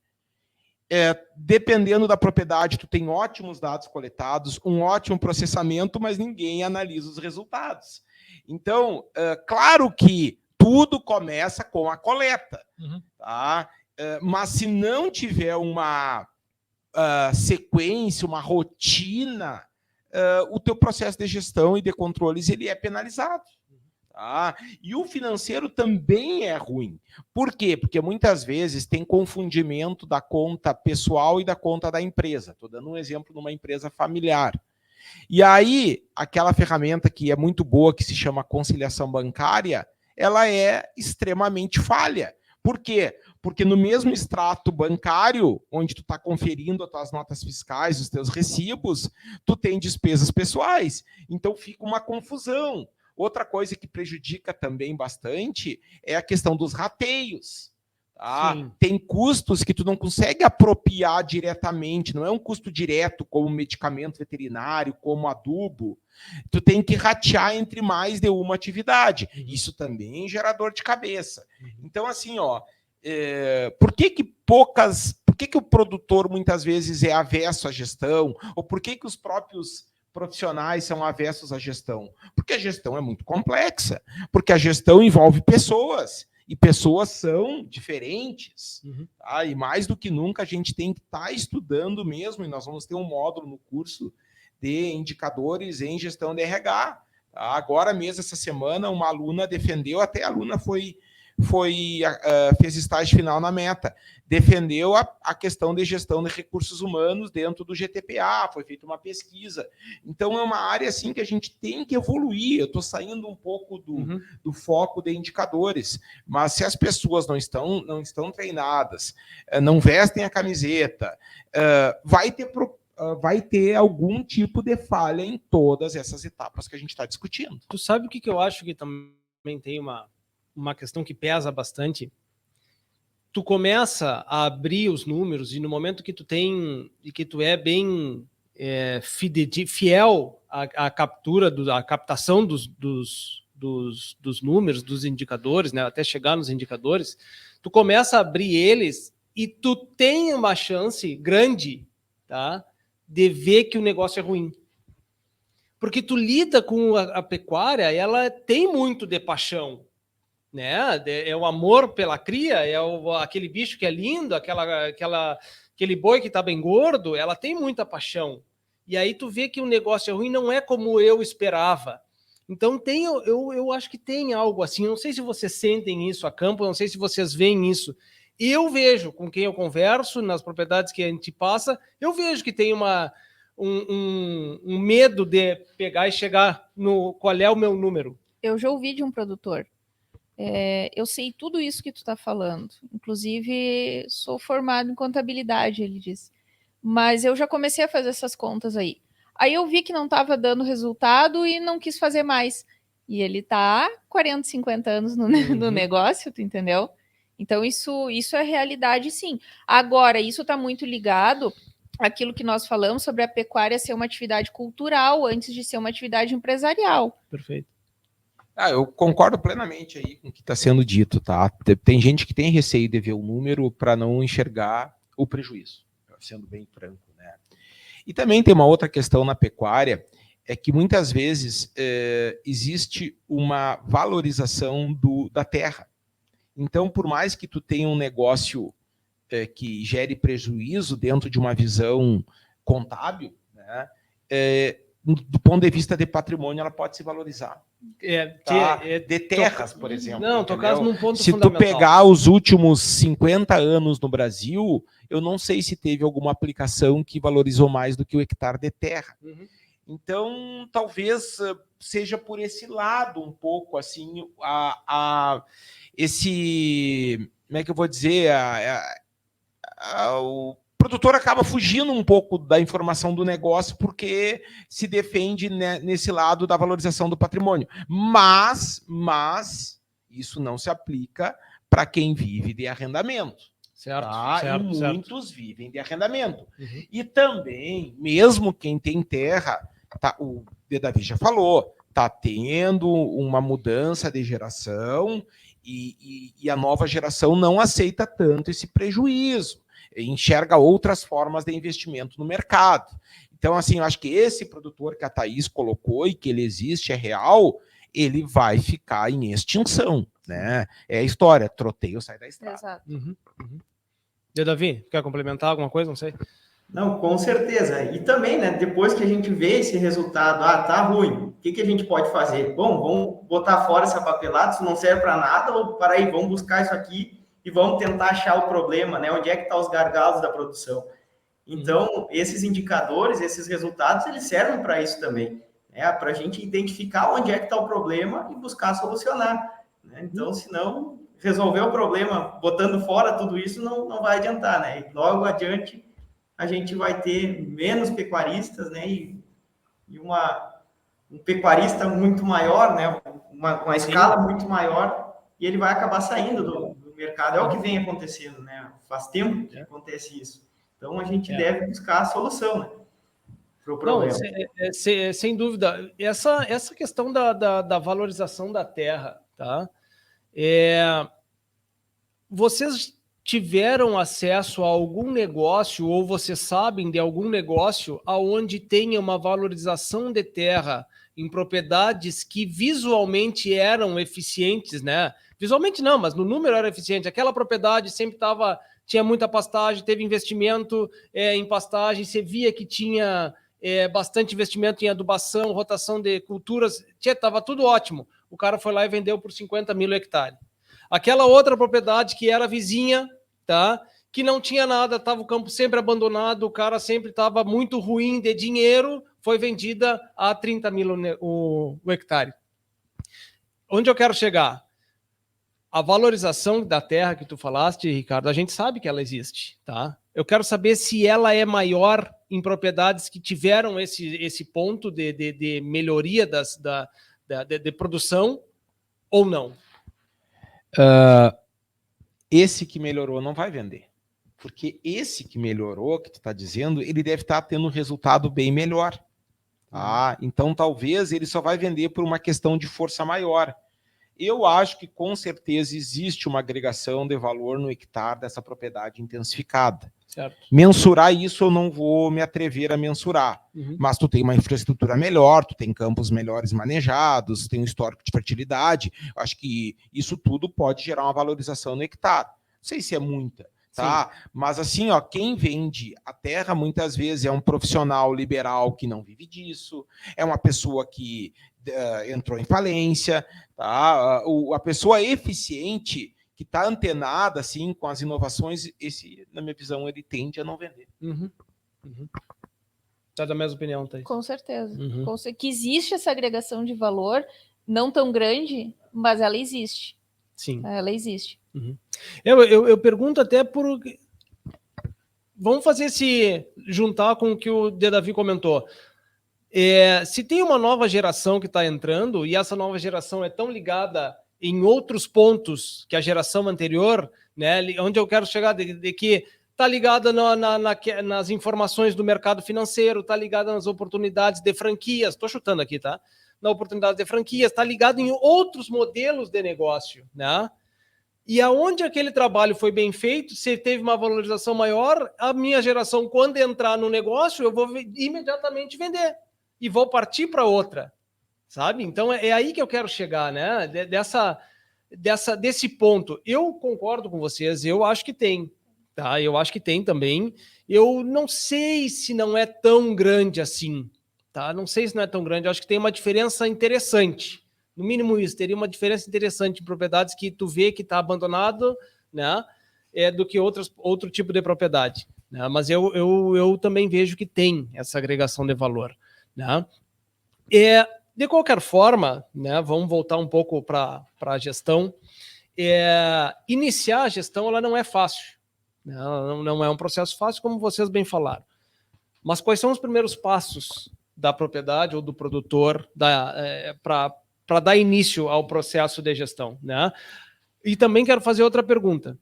Dependendo da propriedade, tu tem ótimos dados coletados, um ótimo processamento, mas ninguém analisa os resultados. Então, claro que tudo começa com a coleta, tá? Mas se não tiver uma sequência, uma rotina, o teu processo de gestão e de controles ele é penalizado. Tá? E o financeiro também é ruim. Por quê? Porque muitas vezes tem confundimento da conta pessoal e da conta da empresa. Estou dando um exemplo de uma empresa familiar. E aí, aquela ferramenta que é muito boa, que se chama conciliação bancária, ela é extremamente falha. Por quê? Porque no mesmo extrato bancário, onde tu está conferindo as tuas notas fiscais, os teus recibos, tu tem despesas pessoais. Então fica uma confusão. Outra coisa que prejudica também bastante é a questão dos rateios. Tá? Tem custos que tu não consegue apropriar diretamente, não é um custo direto como medicamento veterinário, como adubo. Tu tem que ratear entre mais de uma atividade. Isso também é gerador de cabeça. Então, assim, por que o produtor muitas vezes é avesso à gestão? Ou por que os próprios profissionais são avessos à gestão? Porque a gestão é muito complexa, porque a gestão envolve pessoas, e pessoas são diferentes. Tá? E mais do que nunca a gente tem que estar estudando mesmo, e nós vamos ter um módulo no curso de indicadores em gestão de RH. Tá? Agora mesmo, essa semana, uma aluna defendeu, até a aluna fez estágio final na Meta, defendeu a questão de gestão de recursos humanos dentro do GTPA, foi feita uma pesquisa. Então, é uma área assim, que a gente tem que evoluir. Eu estou saindo um pouco do foco de indicadores, mas se as pessoas não estão treinadas, não vestem a camiseta, vai ter algum tipo de falha em todas essas etapas que a gente está discutindo. Tu sabe o que eu acho que também tem uma questão que pesa bastante? Tu começa a abrir os números e no momento que tu tem e que tu é bem fiel à captura, à captação dos números, dos indicadores, né, até chegar nos indicadores, tu começa a abrir eles e tu tem uma chance grande, tá, de ver que o negócio é ruim. Porque tu lida com a pecuária, ela tem muito de paixão, né? É o amor pela cria, aquele bicho que é lindo, aquele boi que tá bem gordo, ela tem muita paixão. E aí tu vê que o negócio é ruim, não é como eu esperava. Então eu acho que tem algo assim, não sei se vocês sentem isso a campo, não sei se vocês veem isso. Eu vejo, com quem eu converso, nas propriedades que a gente passa, eu vejo que tem um medo de pegar e chegar no qual é o meu número. Eu já ouvi de um produtor. Eu sei tudo isso que tu está falando. Inclusive, sou formado em contabilidade, ele disse. Mas eu já comecei a fazer essas contas aí. Aí eu vi que não estava dando resultado e não quis fazer mais. E ele está há 40, 50 anos no negócio, tu entendeu? Então, isso é realidade, sim. Agora, isso está muito ligado àquilo que nós falamos sobre a pecuária ser uma atividade cultural antes de ser uma atividade empresarial. Perfeito. Eu concordo plenamente aí com o que está sendo dito, tá? Tem gente que tem receio de ver o número para não enxergar o prejuízo, sendo bem franco, né? E também tem uma outra questão na pecuária, é que muitas vezes existe uma valorização da terra. Então, por mais que tu tenha um negócio que gere prejuízo dentro de uma visão contábil, né, do ponto de vista de patrimônio, ela pode se valorizar. De terras, por exemplo. Não, tocaste num ponto se fundamental. Se tu pegar os últimos 50 anos no Brasil, eu não sei se teve alguma aplicação que valorizou mais do que o hectare de terra. Então, talvez seja por esse lado um pouco, assim, esse... Como é que eu vou dizer? O produtor acaba fugindo um pouco da informação do negócio porque se defende, né, nesse lado da valorização do patrimônio. Mas isso não se aplica para quem vive de arrendamento. Certo, tá? certo, E certo. muitos vivem de arrendamento. E também, mesmo quem tem terra, o Davi já falou, está tendo uma mudança de geração e a nova geração não aceita tanto esse prejuízo. Enxerga outras formas de investimento no mercado. Então, assim, eu acho que esse produtor que a Thaís colocou e que ele existe, é real, ele vai ficar em extinção, né? É a história, troteio sai da estrada. Exato. E Davi, quer complementar alguma coisa? Não sei. Não, com certeza. E também, né, depois que a gente vê esse resultado, tá ruim, o que a gente pode fazer? Bom, vamos botar fora essa papelada, isso não serve para nada, ou para aí, vamos buscar isso aqui e vamos tentar achar o problema, né? Onde é que estão os gargalos da produção? Então, esses indicadores, esses resultados, eles servem para isso também, né? Para a gente identificar onde é que está o problema e buscar solucionar, né? Então, se não resolver o problema botando fora tudo isso, não vai adiantar, né? E logo adiante a gente vai ter menos pecuaristas, né? E um pecuarista muito maior, né? Uma escala muito maior, e ele vai acabar saindo do mercado. É o que vem acontecendo, né? Faz tempo que acontece isso. Então, a gente deve buscar a solução, né, para o problema. Não, sem dúvida. Essa questão da valorização da terra, tá? Vocês tiveram acesso a algum negócio ou vocês sabem de algum negócio aonde tenha uma valorização de terra em propriedades que visualmente eram eficientes, né? Visualmente não, mas no número era eficiente. Aquela propriedade sempre tinha muita pastagem, teve investimento em pastagem, você via que tinha bastante investimento em adubação, rotação de culturas, estava tudo ótimo. O cara foi lá e vendeu por 50 mil hectares. Aquela outra propriedade que era vizinha, tá? Que não tinha nada, estava o campo sempre abandonado, o cara sempre estava muito ruim de dinheiro, foi vendida a 30 mil o hectare. Onde eu quero chegar? A valorização da terra que tu falaste, Ricardo, a gente sabe que ela existe, tá? Eu quero saber se ela é maior em propriedades que tiveram esse ponto de melhoria de produção ou não. Esse que melhorou não vai vender. Porque esse que melhorou, que tu está dizendo, ele deve estar tendo um resultado bem melhor. Tá? Então, talvez ele só vai vender por uma questão de força maior. Eu acho que, com certeza, existe uma agregação de valor no hectare dessa propriedade intensificada. Certo. Mensurar isso eu não vou me atrever a mensurar. Mas tu tem uma infraestrutura melhor, tu tem campos melhores manejados, tem um histórico de fertilidade. Eu acho que isso tudo pode gerar uma valorização no hectare. Não sei se é muita, tá? Sim. Mas assim, ó, quem vende a terra muitas vezes é um profissional liberal que não vive disso, é uma pessoa que entrou em falência, tá? A pessoa eficiente que está antenada assim, com as inovações, esse, na minha visão, ele tende a não vender. Tá da mesma opinião, Thaís? Com certeza. Que existe essa agregação de valor, não tão grande, mas ela existe. Sim. Ela existe. Eu pergunto até por... Vamos fazer juntar com o que o Davi comentou. Se tem uma nova geração que está entrando, e essa nova geração é tão ligada em outros pontos que a geração anterior, né, onde eu quero chegar, de que está ligada nas informações do mercado financeiro, está ligada nas oportunidades de franquias, estou chutando aqui, tá? Na oportunidade de franquias, está ligado em outros modelos de negócio, né? E aonde aquele trabalho foi bem feito, se teve uma valorização maior, a minha geração, quando entrar no negócio, eu vou imediatamente vender e vou partir para outra, sabe? Então é aí que eu quero chegar, né? Desse ponto. Eu concordo com vocês, eu acho que tem, tá? Eu acho que tem também. Eu não sei se não é tão grande assim, tá? Não sei se não é tão grande, eu acho que tem uma diferença interessante. No mínimo isso, teria uma diferença interessante em propriedades que tu vê que está abandonado, né? Do que outro tipo de propriedade, né? Mas eu também vejo que tem essa agregação de valor, né? De qualquer forma, né, vamos voltar um pouco para a gestão. Iniciar a gestão ela não é fácil, né? Não é um processo fácil, como vocês bem falaram. Mas quais são os primeiros passos da propriedade ou do produtor para dar início ao processo de gestão, né? E também quero fazer outra pergunta.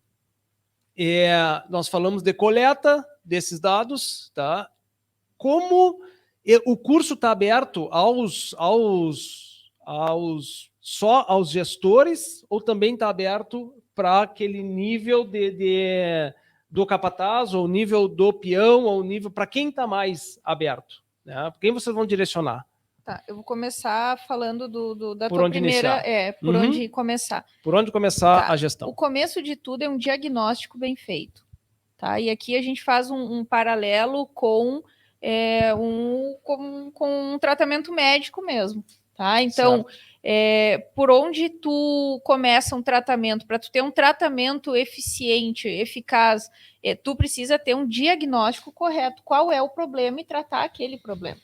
Nós falamos de coleta desses dados, tá? Como o curso está aberto só aos gestores ou também está aberto para aquele nível do capataz, ou nível do peão, ou nível para quem está mais aberto, né? Quem vocês vão direcionar? Tá, eu vou começar falando da por tua onde primeira... iniciar? Por onde começar. Por onde começar Tá. a gestão? O começo de tudo é um diagnóstico bem feito, tá? E aqui a gente faz um paralelo com um tratamento médico mesmo, tá? Então, por onde tu começa um tratamento, para tu ter um tratamento eficiente, eficaz, tu precisa ter um diagnóstico correto. Qual é o problema e tratar aquele problema.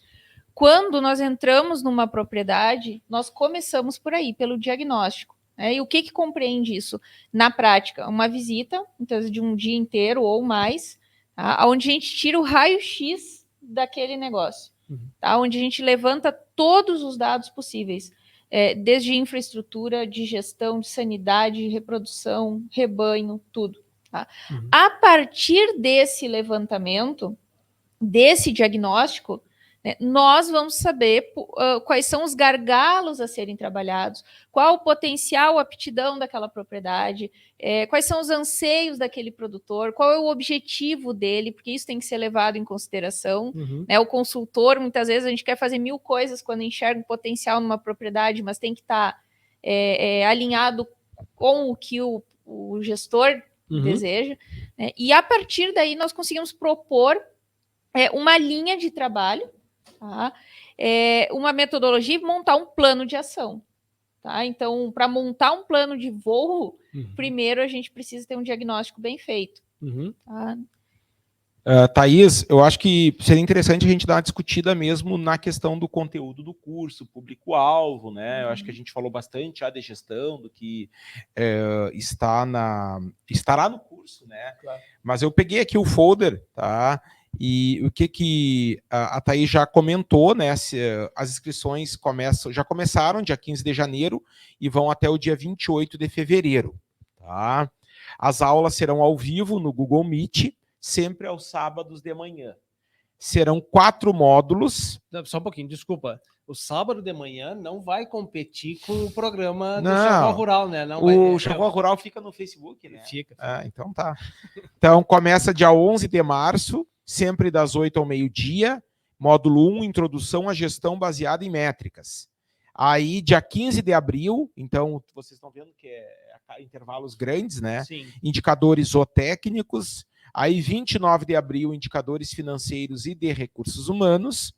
Quando nós entramos numa propriedade, nós começamos por aí, pelo diagnóstico. E o que compreende isso? Na prática, uma visita, então, de um dia inteiro ou mais, tá? Onde a gente tira o raio-x daquele negócio, tá? Onde a gente levanta todos os dados possíveis, desde infraestrutura, de gestão, de sanidade, de reprodução, rebanho, tudo. Tá? A partir desse levantamento, desse diagnóstico, nós vamos saber quais são os gargalos a serem trabalhados, qual o potencial, a aptidão daquela propriedade, quais são os anseios daquele produtor, qual é o objetivo dele, porque isso tem que ser levado em consideração. O consultor, muitas vezes, a gente quer fazer 1000 coisas quando enxerga um potencial numa propriedade, mas tem que estar alinhado com o que o gestor deseja. E a partir daí nós conseguimos propor uma linha de trabalho, tá? Uma metodologia e montar um plano de ação. Tá? Então, para montar um plano de voo, primeiro a gente precisa ter um diagnóstico bem feito. Tá? Thaís, eu acho que seria interessante a gente dar uma discutida mesmo na questão do conteúdo do curso, público-alvo, né? Eu acho que a gente falou bastante já de gestão, do que estará no curso, né? Claro. Mas eu peguei aqui o folder, tá? E o que a Thaís já comentou, né? As inscrições já começaram dia 15 de janeiro e vão até o dia 28 de fevereiro. Tá? As aulas serão ao vivo no Google Meet, sempre aos sábados de manhã. Serão 4 módulos. Só um pouquinho, desculpa. O sábado de manhã não vai competir com o programa do Xangô Rural, né? O Xangô Rural fica no Facebook, né? Fica. Então tá. Então começa dia 11 de março, sempre das 8 ao meio-dia, módulo 1, introdução à gestão baseada em métricas. Aí, dia 15 de abril, então, vocês estão vendo que intervalos grandes, né? Sim. Indicadores zootécnicos. Aí, 29 de abril, indicadores financeiros e de recursos humanos.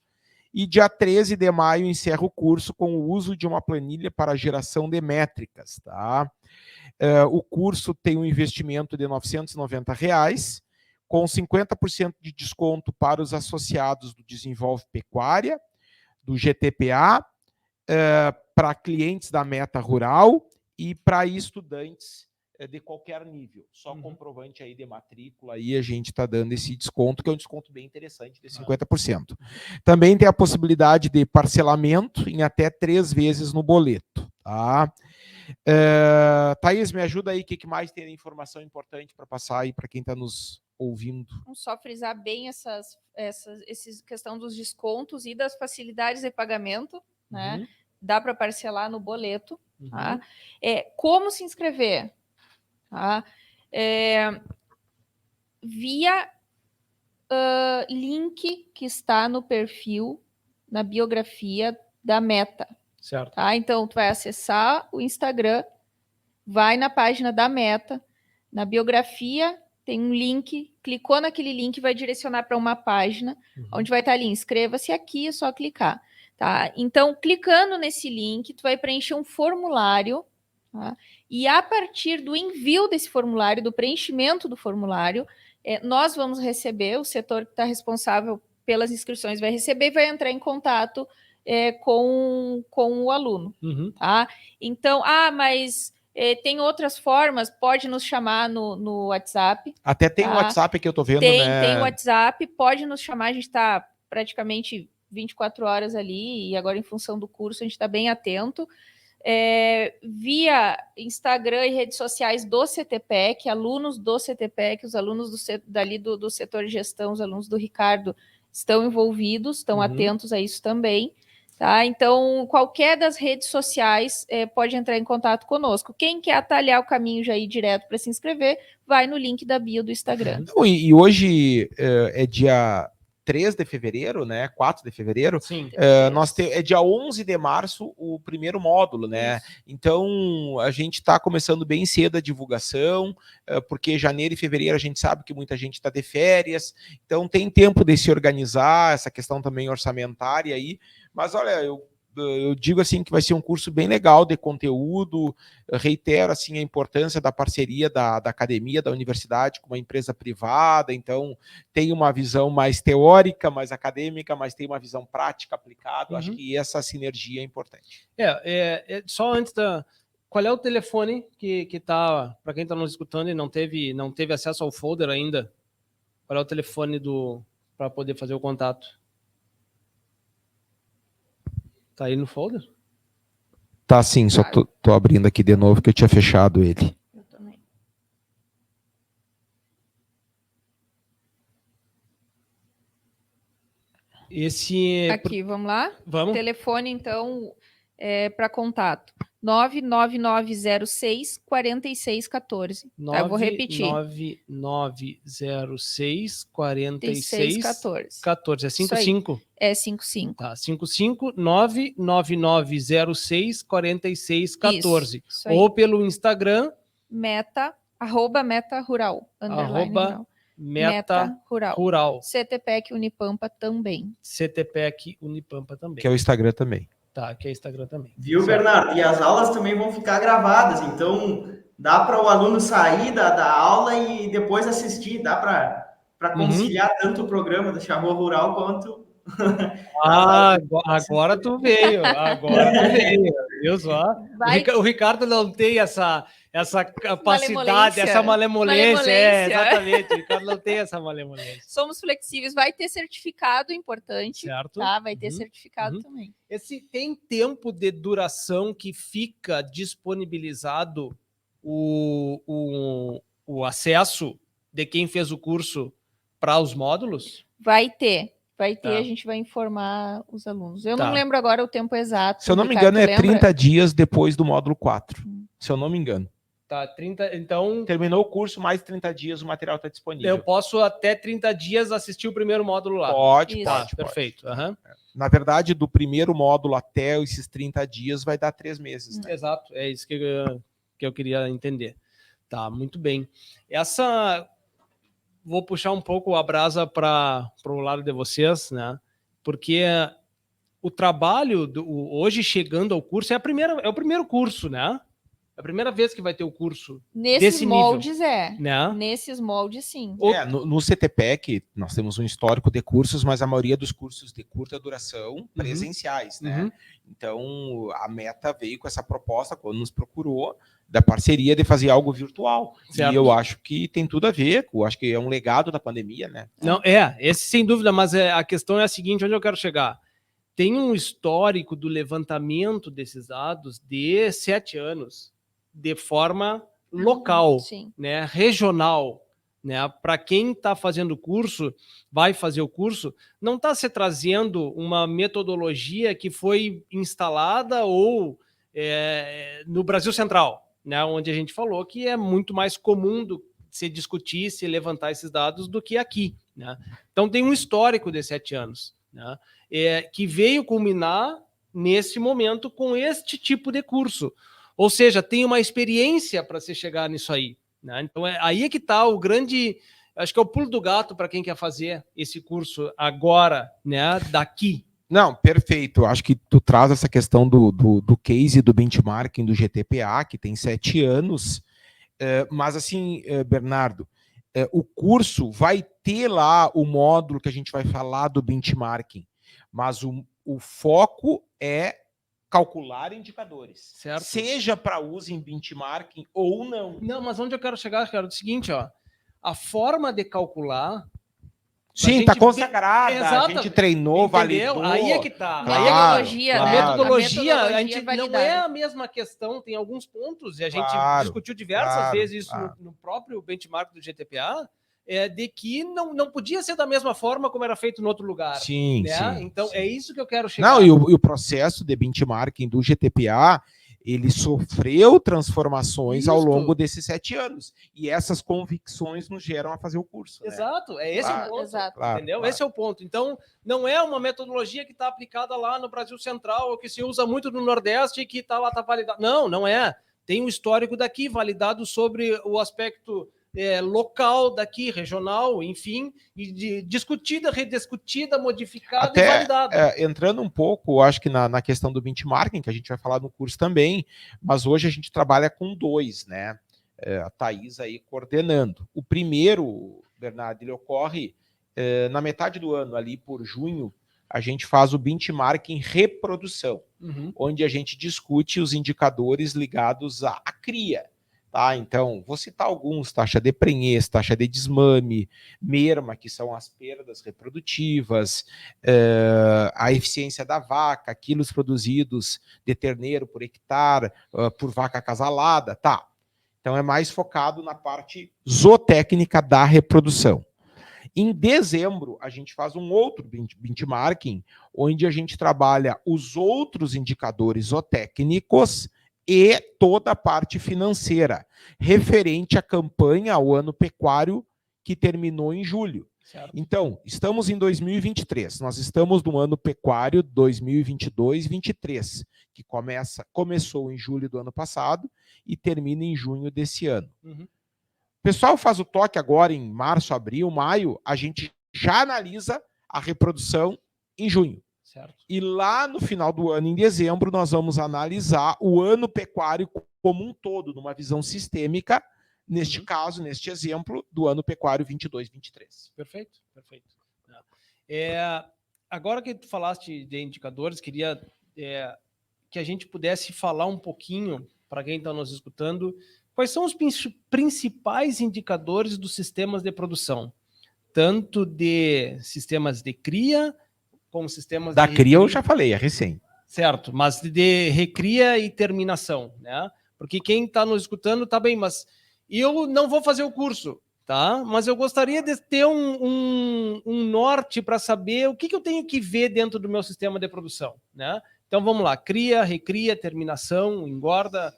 E dia 13 de maio, encerra o curso com o uso de uma planilha para geração de métricas, tá? O curso tem um investimento de R$ 990, com 50% de desconto para os associados do Desenvolve Pecuária, do GTPA, para clientes da Meta Rural e para estudantes de qualquer nível. Só comprovante aí de matrícula, aí a gente está dando esse desconto, que é um desconto bem interessante, de 50%. Também tem a possibilidade de parcelamento em até 3 vezes no boleto. Tá? Thaís, me ajuda aí, o que mais tem de informação importante para passar aí para quem está nos ouvindo? Vamos só frisar bem essa questão dos descontos e das facilidades de pagamento, né? Dá para parcelar no boleto. Tá? Como se inscrever? Tá? Via link que está no perfil, na biografia da Meta. Certo. Tá? Então, tu vai acessar o Instagram, vai na página da Meta, na biografia tem um link, clicou naquele link, vai direcionar para uma página, onde vai estar ali, inscreva-se aqui, é só clicar. Tá? Então, clicando nesse link, tu vai preencher um formulário, tá? E a partir do envio desse formulário, do preenchimento do formulário, nós vamos receber, o setor que está responsável pelas inscrições vai receber e vai entrar em contato com o aluno. Tá? Então, mas tem outras formas, pode nos chamar no WhatsApp. Até tem o WhatsApp que eu estou vendo, né? Tem o WhatsApp, pode nos chamar, a gente está praticamente 24 horas ali, e agora em função do curso a gente está bem atento. Via Instagram e redes sociais do CTPEC, alunos do CTPEC, os alunos do setor de gestão, os alunos do Ricardo estão envolvidos, estão atentos a isso também. Tá? Então, qualquer das redes sociais pode entrar em contato conosco. Quem quer atalhar o caminho já ir direto para se inscrever, vai no link da bio do Instagram. E hoje é dia 3 de fevereiro, né? 4 de fevereiro. Sim. É dia 11 de março o primeiro módulo, né? Isso. Então, a gente está começando bem cedo a divulgação, porque janeiro e fevereiro a gente sabe que muita gente está de férias, então tem tempo de se organizar, essa questão também orçamentária aí. Mas, olha, eu digo assim que vai ser um curso bem legal de conteúdo, reitero assim a importância da parceria da academia, da universidade com uma empresa privada, então tem uma visão mais teórica, mais acadêmica, mas tem uma visão prática aplicada, acho que essa sinergia é importante. Só antes qual é o telefone que tá, para quem está nos escutando e não teve acesso ao folder ainda, qual é o telefone para poder fazer o contato? Tá aí no folder? Tá sim, só tô abrindo aqui de novo que eu tinha fechado ele. Eu também. Aqui, vamos lá? Vamos. Telefone, então, para contato. 99906 4614. Tá, eu vou repetir. 99906 4614. 14. É 55? É 55. Tá, 55 99906 4614. Isso aí. Ou pelo Instagram. Meta Rural. Meta Rural. CTPEC Unipampa também. CTPEC Unipampa também. Que é o Instagram também. Tá, que é Instagram também. Viu, certo. Bernardo? E as aulas também vão ficar gravadas, então dá para o aluno sair da aula e depois assistir, dá para conciliar tanto o programa da Charrua Rural quanto... Agora tu veio, viu só? O Ricardo não tem essa capacidade, essa malemolência. Exatamente, o Ricardo não tem essa malemolência. Somos flexíveis, vai ter certificado importante, certo? Tá? Vai ter certificado também. Tem tempo de duração que fica disponibilizado o acesso de quem fez o curso para os módulos? Vai ter, a gente vai informar os alunos. Eu não lembro agora o tempo exato. Se eu não me engano, é 30 dias depois do módulo 4. Se eu não me engano. Tá, 30, então... Terminou o curso, mais 30 dias o material está disponível. Eu posso até 30 dias assistir o primeiro módulo lá? Pode. Perfeito. Na verdade, do primeiro módulo até esses 30 dias vai dar 3 meses. Né? Exato, é isso que eu queria entender. Tá, muito bem. Vou puxar um pouco a brasa para o lado de vocês, né? Porque o trabalho, hoje chegando ao curso, é o primeiro curso, né? É a primeira vez que vai ter o curso Nesses desse moldes, nível, né? Nesses moldes, sim. No CTPEC, nós temos um histórico de cursos, mas a maioria dos cursos de curta duração presenciais, né? Então, a Meta veio com essa proposta, quando nos procurou, da parceria de fazer algo virtual. Certo. E eu acho que tem tudo a ver, eu acho que é um legado da pandemia, né? Não, esse sem dúvida, mas a questão é a seguinte, onde eu quero chegar? Tem um histórico do levantamento desses dados de 7 anos, de forma local, né, regional, né? Para quem está fazendo o curso, vai fazer o curso, não está se trazendo uma metodologia que foi instalada ou no Brasil Central, né? Onde a gente falou que é muito mais comum se discutir, se levantar esses dados do que aqui, né? Então tem um histórico de 7 anos, né? Que veio culminar nesse momento com este tipo de curso. Ou seja, tem uma experiência para se chegar nisso aí, né? Então, aí é que está o grande... Acho que é o pulo do gato para quem quer fazer esse curso agora, né? Daqui. Não, perfeito. Acho que tu traz essa questão do case do benchmarking do GTPA, que tem 7 anos. Mas, assim, Bernardo, o curso vai ter lá o módulo que a gente vai falar do benchmarking, mas o foco é calcular indicadores, certo? Seja para uso em benchmarking ou não. Não, mas onde eu quero chegar, cara, é o seguinte, ó, a forma de calcular... Sim, está consagrada, a gente treinou, entendeu? Validou. Aí é que tá. Claro, aí é que a metodologia, a gente validada. não é a mesma questão, tem alguns pontos, e a gente discutiu diversas vezes isso no próprio benchmark do GTPA, de que não podia ser da mesma forma como era feito em outro lugar. Sim, né? sim. Então, sim. é isso que eu quero chegar. Não, e o processo de benchmarking do GTPA, ele sofreu transformações ao longo desses 7 anos. E essas convicções nos geram a fazer o curso. Exato, esse é o ponto. Exato. Entendeu? Esse é o ponto. Então, não é uma metodologia que está aplicada lá no Brasil Central, ou que se usa muito no Nordeste e que está lá, está validado. Não é. Tem um histórico daqui, validado sobre o aspecto local daqui, regional, enfim, e discutida, rediscutida, modificada e validada. Entrando um pouco, acho que na questão do benchmarking, que a gente vai falar no curso também, mas hoje a gente trabalha com 2, né? A Thaís aí coordenando. O primeiro, Bernardo, ele ocorre na metade do ano, ali por junho, a gente faz o benchmarking reprodução, onde a gente discute os indicadores ligados à cria. Tá, então, vou citar alguns: taxa de prenhez, taxa de desmame, merma, que são as perdas reprodutivas, a eficiência da vaca, quilos produzidos de terneiro por hectare, por vaca acasalada, tá. Então, é mais focado na parte zootécnica da reprodução. Em dezembro, a gente faz um outro benchmarking, onde a gente trabalha os outros indicadores zootécnicos e toda a parte financeira, referente à campanha, ao ano pecuário, que terminou em julho. Certo. Então, estamos em 2023, nós estamos no ano pecuário 2022-23, que começou em julho do ano passado e termina em junho desse ano. O pessoal faz o toque agora em março, abril, maio, a gente já analisa a reprodução em junho. Certo. E lá no final do ano, em dezembro, nós vamos analisar o ano pecuário como um todo, numa visão sistêmica, neste caso, neste exemplo, do ano pecuário 22-23. Perfeito, perfeito. Agora que tu falaste de indicadores, queria que a gente pudesse falar um pouquinho, para quem está nos escutando, quais são os principais indicadores dos sistemas de produção, tanto de sistemas de cria, como sistemas da de cria eu já falei, é recém. Certo, mas de recria e terminação, né? Porque quem está nos escutando está bem, mas eu não vou fazer o curso, tá? Mas eu gostaria de ter um norte para saber o que eu tenho que ver dentro do meu sistema de produção, né? Então vamos lá, cria, recria, terminação, engorda,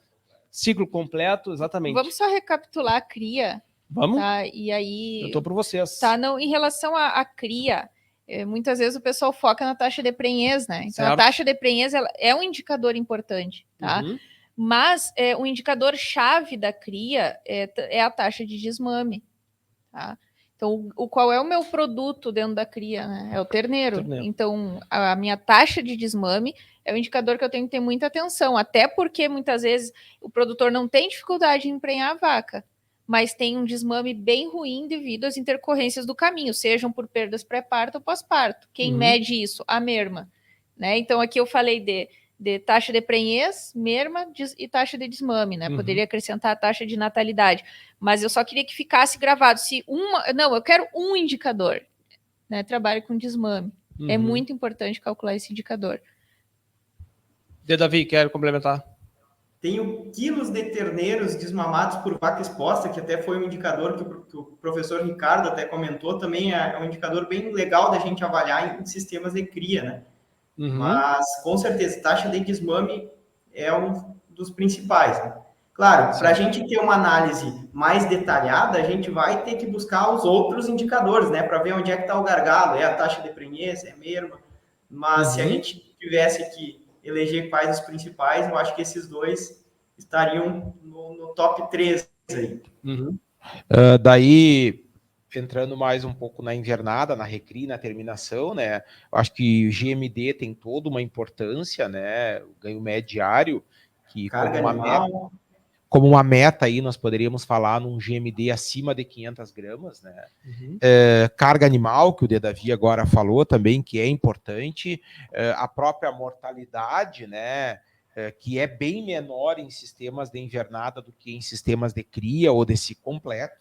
ciclo completo, exatamente. Vamos só recapitular a cria. Vamos? Tá? E aí... Eu estou por vocês. Tá, não, em relação à cria... muitas vezes o pessoal foca na taxa de prenhez, né? Então, certo. A taxa de prenhez ela é um indicador importante, tá? Mas o indicador-chave da cria é a taxa de desmame, tá? Então, qual é o meu produto dentro da cria? Né? É o terneiro. Então, a minha taxa de desmame é um indicador que eu tenho que ter muita atenção, até porque muitas vezes o produtor não tem dificuldade em emprenhar a vaca, mas tem um desmame bem ruim devido às intercorrências do caminho, sejam por perdas pré-parto ou pós-parto. Quem mede isso? A merma. Né? Então, aqui eu falei de taxa de prenhez, merma e taxa de desmame, né? Poderia acrescentar a taxa de natalidade, mas eu só queria que ficasse gravado. Não, eu quero um indicador, né? Trabalho com desmame. É muito importante calcular esse indicador. Davi, quero complementar. Tenho quilos de terneiros desmamados por vaca exposta, que até foi um indicador que o professor Ricardo até comentou, também é um indicador bem legal da gente avaliar em sistemas de cria, né? Mas, com certeza, taxa de desmame é um dos principais, né? Claro, para a gente ter uma análise mais detalhada, a gente vai ter que buscar os outros indicadores, né? Para ver onde é que está o gargalo, é a taxa de prenhez, é a merma. Mas se a gente tivesse que eleger quais os principais, eu acho que esses dois estariam no top 3 aí. Daí, entrando mais um pouco na invernada, na recria, na terminação, né? Eu acho que o GMD tem toda uma importância, né? O ganho médio diário, que como uma meta aí, nós poderíamos falar num GMD acima de 500 gramas, né? Carga animal, que o Davi agora falou também, que é importante, a própria mortalidade, né? Que é bem menor em sistemas de invernada do que em sistemas de cria ou de ciclo completo.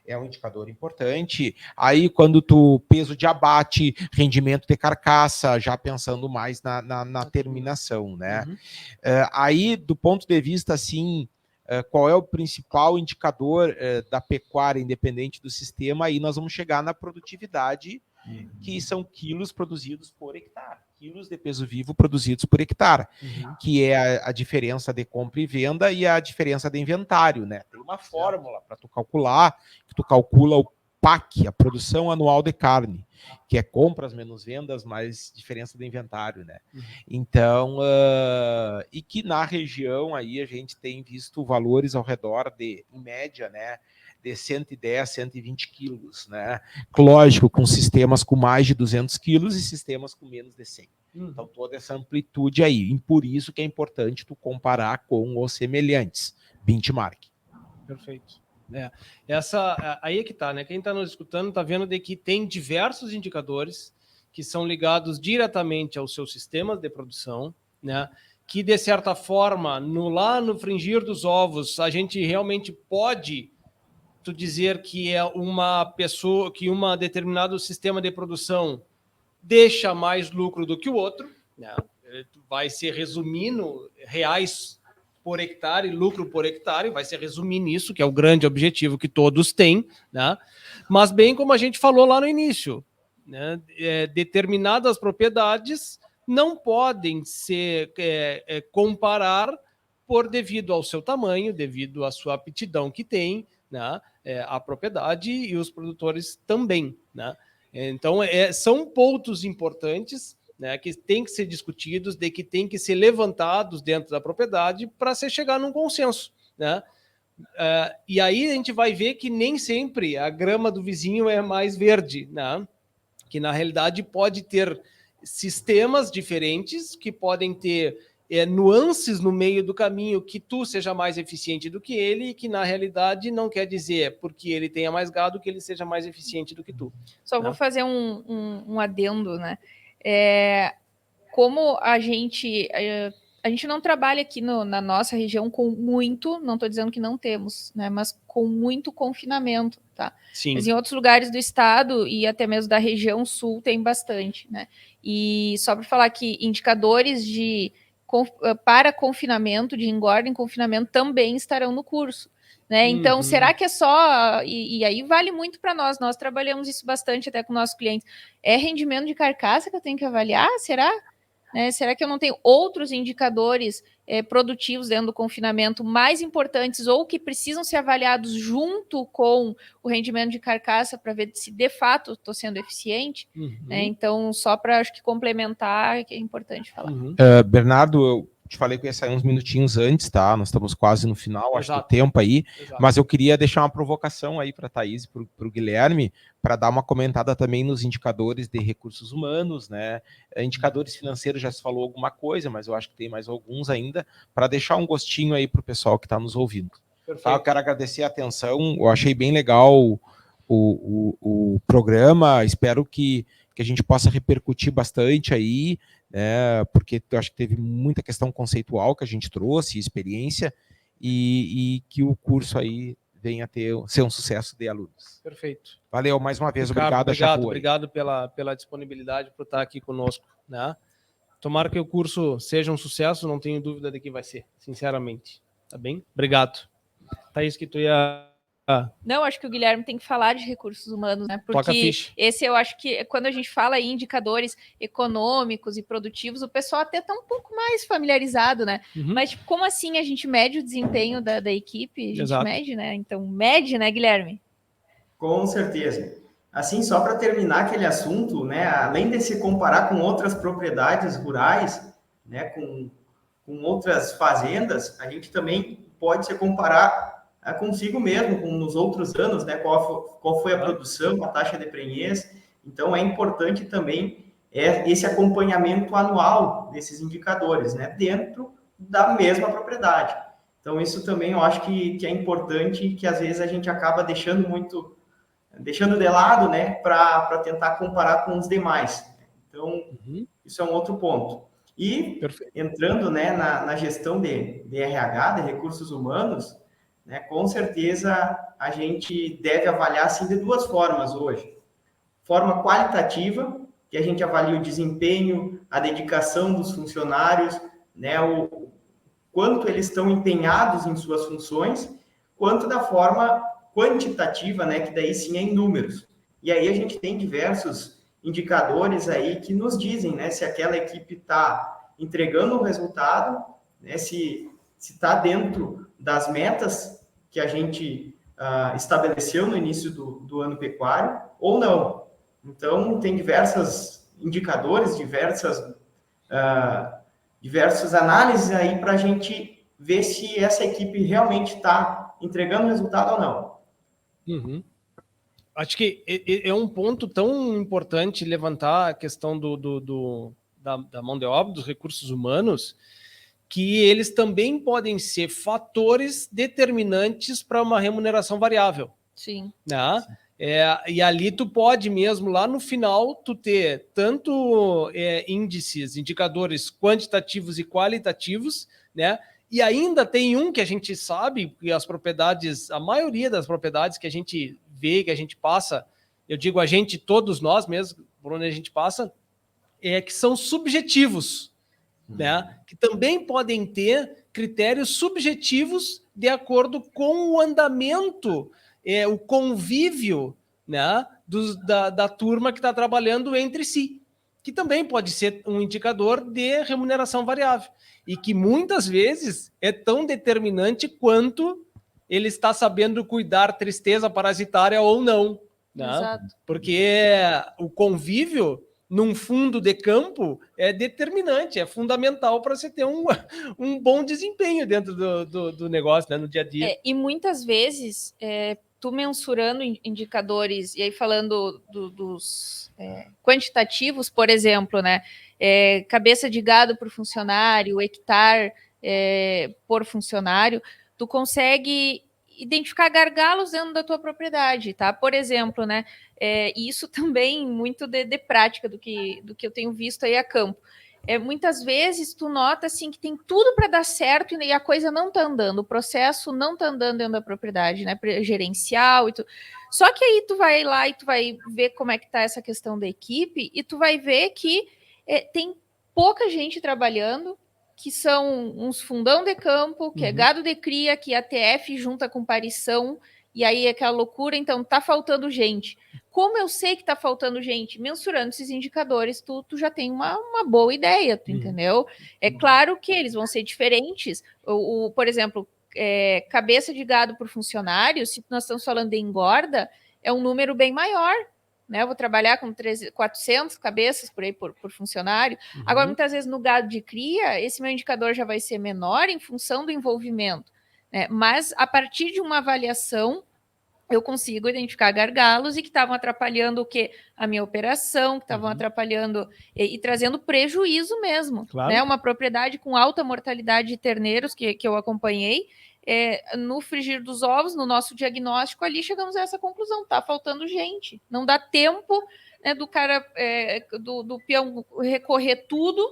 É um indicador importante. Aí, quando tu peso de abate, rendimento de carcaça, já pensando mais na terminação, né? Aí, do ponto de vista, assim, qual é o principal indicador da pecuária, independente do sistema, aí nós vamos chegar na produtividade, que são quilos produzidos por hectare, quilos de peso vivo produzidos por hectare, que é a diferença de compra e venda e a diferença de inventário, né? Tem uma fórmula para tu calcular, que tu calcula o PAC, a produção anual de carne, que é compras menos vendas mais diferença do inventário, né? Então, e que na região aí a gente tem visto valores ao redor de, em média, né, de 110, 120 quilos, né? Lógico, com sistemas com mais de 200 quilos e sistemas com menos de 100. Então, toda essa amplitude aí. E por isso que é importante tu comparar com os semelhantes. Benchmark. Perfeito. Aí é que tá, né? Quem está nos escutando está vendo de que tem diversos indicadores que são ligados diretamente aos seus sistemas de produção, né? Que, de certa forma, lá no fringir dos ovos, a gente realmente pode dizer que é uma pessoa, que um determinado sistema de produção deixa mais lucro do que o outro, né? Vai ser resumindo reais por hectare, lucro por hectare, vai se resumir nisso, que é o grande objetivo que todos têm, né? Mas bem como a gente falou lá no início, né? Determinadas propriedades não podem se comparar devido ao seu tamanho, devido à sua aptidão que tem, né? A propriedade e os produtores também, né? Então, são pontos importantes, né, que tem que ser discutidos, de que tem que ser levantados dentro da propriedade para se chegar num consenso, né? E aí a gente vai ver que nem sempre a grama do vizinho é mais verde, né? Que na realidade pode ter sistemas diferentes, que podem ter nuances no meio do caminho, que tu seja mais eficiente do que ele, e que na realidade não quer dizer porque ele tenha mais gado que ele seja mais eficiente do que tu. Só vou fazer um adendo, né? Como a gente não trabalha aqui na nossa região com muito, não estou dizendo que não temos, né? Mas com muito confinamento, tá? Sim. Mas em outros lugares do estado e até mesmo da região sul tem bastante, né? E só para falar que indicadores para confinamento, de engorda em confinamento, também estarão no curso. Né? Então, será que é só... E aí vale muito para nós trabalhamos isso bastante até com nossos clientes. É rendimento de carcaça que eu tenho que avaliar? Será? Né? Será que eu não tenho outros indicadores produtivos dentro do confinamento mais importantes ou que precisam ser avaliados junto com o rendimento de carcaça para ver se de fato estou sendo eficiente? Né? Então, só para acho que complementar, que é importante falar. Bernardo, Te falei que eu ia sair uns minutinhos antes, tá? Nós estamos quase no final, acho, do Exato. tempo aí. Exato. Mas eu queria deixar uma provocação aí para a Thaís e para o Guilherme, para dar uma comentada também nos indicadores de recursos humanos, né? Indicadores financeiros já se falou alguma coisa, mas eu acho que tem mais alguns ainda, para deixar um gostinho aí para o pessoal que está nos ouvindo. Tá? Eu quero agradecer a atenção, eu achei bem legal o programa, espero que a gente possa repercutir bastante aí, porque eu acho que teve muita questão conceitual que a gente trouxe, experiência, e que o curso aí venha a ser um sucesso de alunos. Perfeito. Valeu, mais uma vez, Ricardo, obrigado. Obrigado pela disponibilidade por estar aqui conosco, né? Tomara que o curso seja um sucesso, não tenho dúvida de que vai ser, sinceramente. Tá bem? Obrigado. Thaís, que tu ia... Não, acho que o Guilherme tem que falar de recursos humanos, né? Porque esse eu acho que quando a gente fala em indicadores econômicos e produtivos, o pessoal até está um pouco mais familiarizado, né? Uhum. Mas como assim a gente mede o desempenho da equipe? A gente Exato. mede, né? Então, mede, né, Guilherme? Com certeza. Assim, só para terminar aquele assunto, né? Além de se comparar com outras propriedades rurais, né? Com outras fazendas, a gente também pode se comparar consigo mesmo, nos outros anos, né? Qual foi a produção, a taxa de prenhez. Então, é importante também esse acompanhamento anual desses indicadores, né? Dentro da mesma propriedade. Então, isso também eu acho que é importante, que às vezes a gente acaba deixando de lado, né? Para tentar comparar com os demais. Então, isso é um outro ponto. E entrando, né, na gestão de RH, de recursos humanos, né, com certeza a gente deve avaliar assim, de duas formas hoje. Forma qualitativa, que a gente avalia o desempenho, a dedicação dos funcionários, né, o quanto eles estão empenhados em suas funções, quanto da forma quantitativa, né, que daí sim é em números. E aí a gente tem diversos indicadores aí que nos dizem, né, se aquela equipe está entregando o resultado, né, se está dentro das metas que a gente estabeleceu no início do ano pecuário ou não. Então, tem diversos indicadores, diversas análises aí para a gente ver se essa equipe realmente está entregando resultado ou não. Uhum. Acho que é um ponto tão importante levantar a questão da mão de obra, dos recursos humanos, que eles também podem ser fatores determinantes para uma remuneração variável. Sim. Né? E ali tu pode mesmo, lá no final, tu ter tanto índices, indicadores quantitativos e qualitativos, né? E ainda tem um que a gente sabe que as propriedades, a maioria das propriedades que a gente vê, que a gente passa, eu digo a gente, todos nós mesmo, por onde a gente passa, que são subjetivos, né? Que também podem ter critérios subjetivos de acordo com o andamento, o convívio, né, da turma que está trabalhando entre si, que também pode ser um indicador de remuneração variável e que muitas vezes é tão determinante quanto ele está sabendo cuidar tristeza parasitária ou não, né? Exato. Porque o convívio num fundo de campo é determinante, é fundamental para você ter um bom desempenho dentro do negócio, né, no dia a dia. E muitas vezes, tu mensurando indicadores, e aí falando dos quantitativos, por exemplo, né, cabeça de gado por funcionário, hectare por funcionário, tu consegue identificar gargalos dentro da tua propriedade, tá? Por exemplo, né, isso também muito de prática do que eu tenho visto aí a campo. Muitas vezes tu nota assim que tem tudo para dar certo e a coisa não tá andando, o processo não tá andando dentro da propriedade, né? Gerencial e tudo. Só que aí tu vai lá e tu vai ver como é que tá essa questão da equipe e tu vai ver que tem pouca gente trabalhando, que são uns fundão de campo, que é gado de cria, que a TF junta com parição, e aí é aquela loucura, então tá faltando gente. Como eu sei que tá faltando gente? Mensurando esses indicadores, tu já tem uma boa ideia, tu entendeu? É claro que eles vão ser diferentes. Por exemplo, cabeça de gado por funcionário, se nós estamos falando de engorda, é um número bem maior, né? Eu vou trabalhar com 400 cabeças por aí por funcionário. Agora, muitas vezes, no gado de cria, esse meu indicador já vai ser menor em função do envolvimento, né? Mas, a partir de uma avaliação, eu consigo identificar gargalos e que estavam atrapalhando o quê? A minha operação, que estavam atrapalhando e trazendo prejuízo mesmo. Claro. Né? Uma propriedade com alta mortalidade de terneiros que eu acompanhei, no frigir dos ovos, no nosso diagnóstico ali, chegamos a essa conclusão, tá faltando gente. Não dá tempo, né, do cara, do peão recorrer tudo,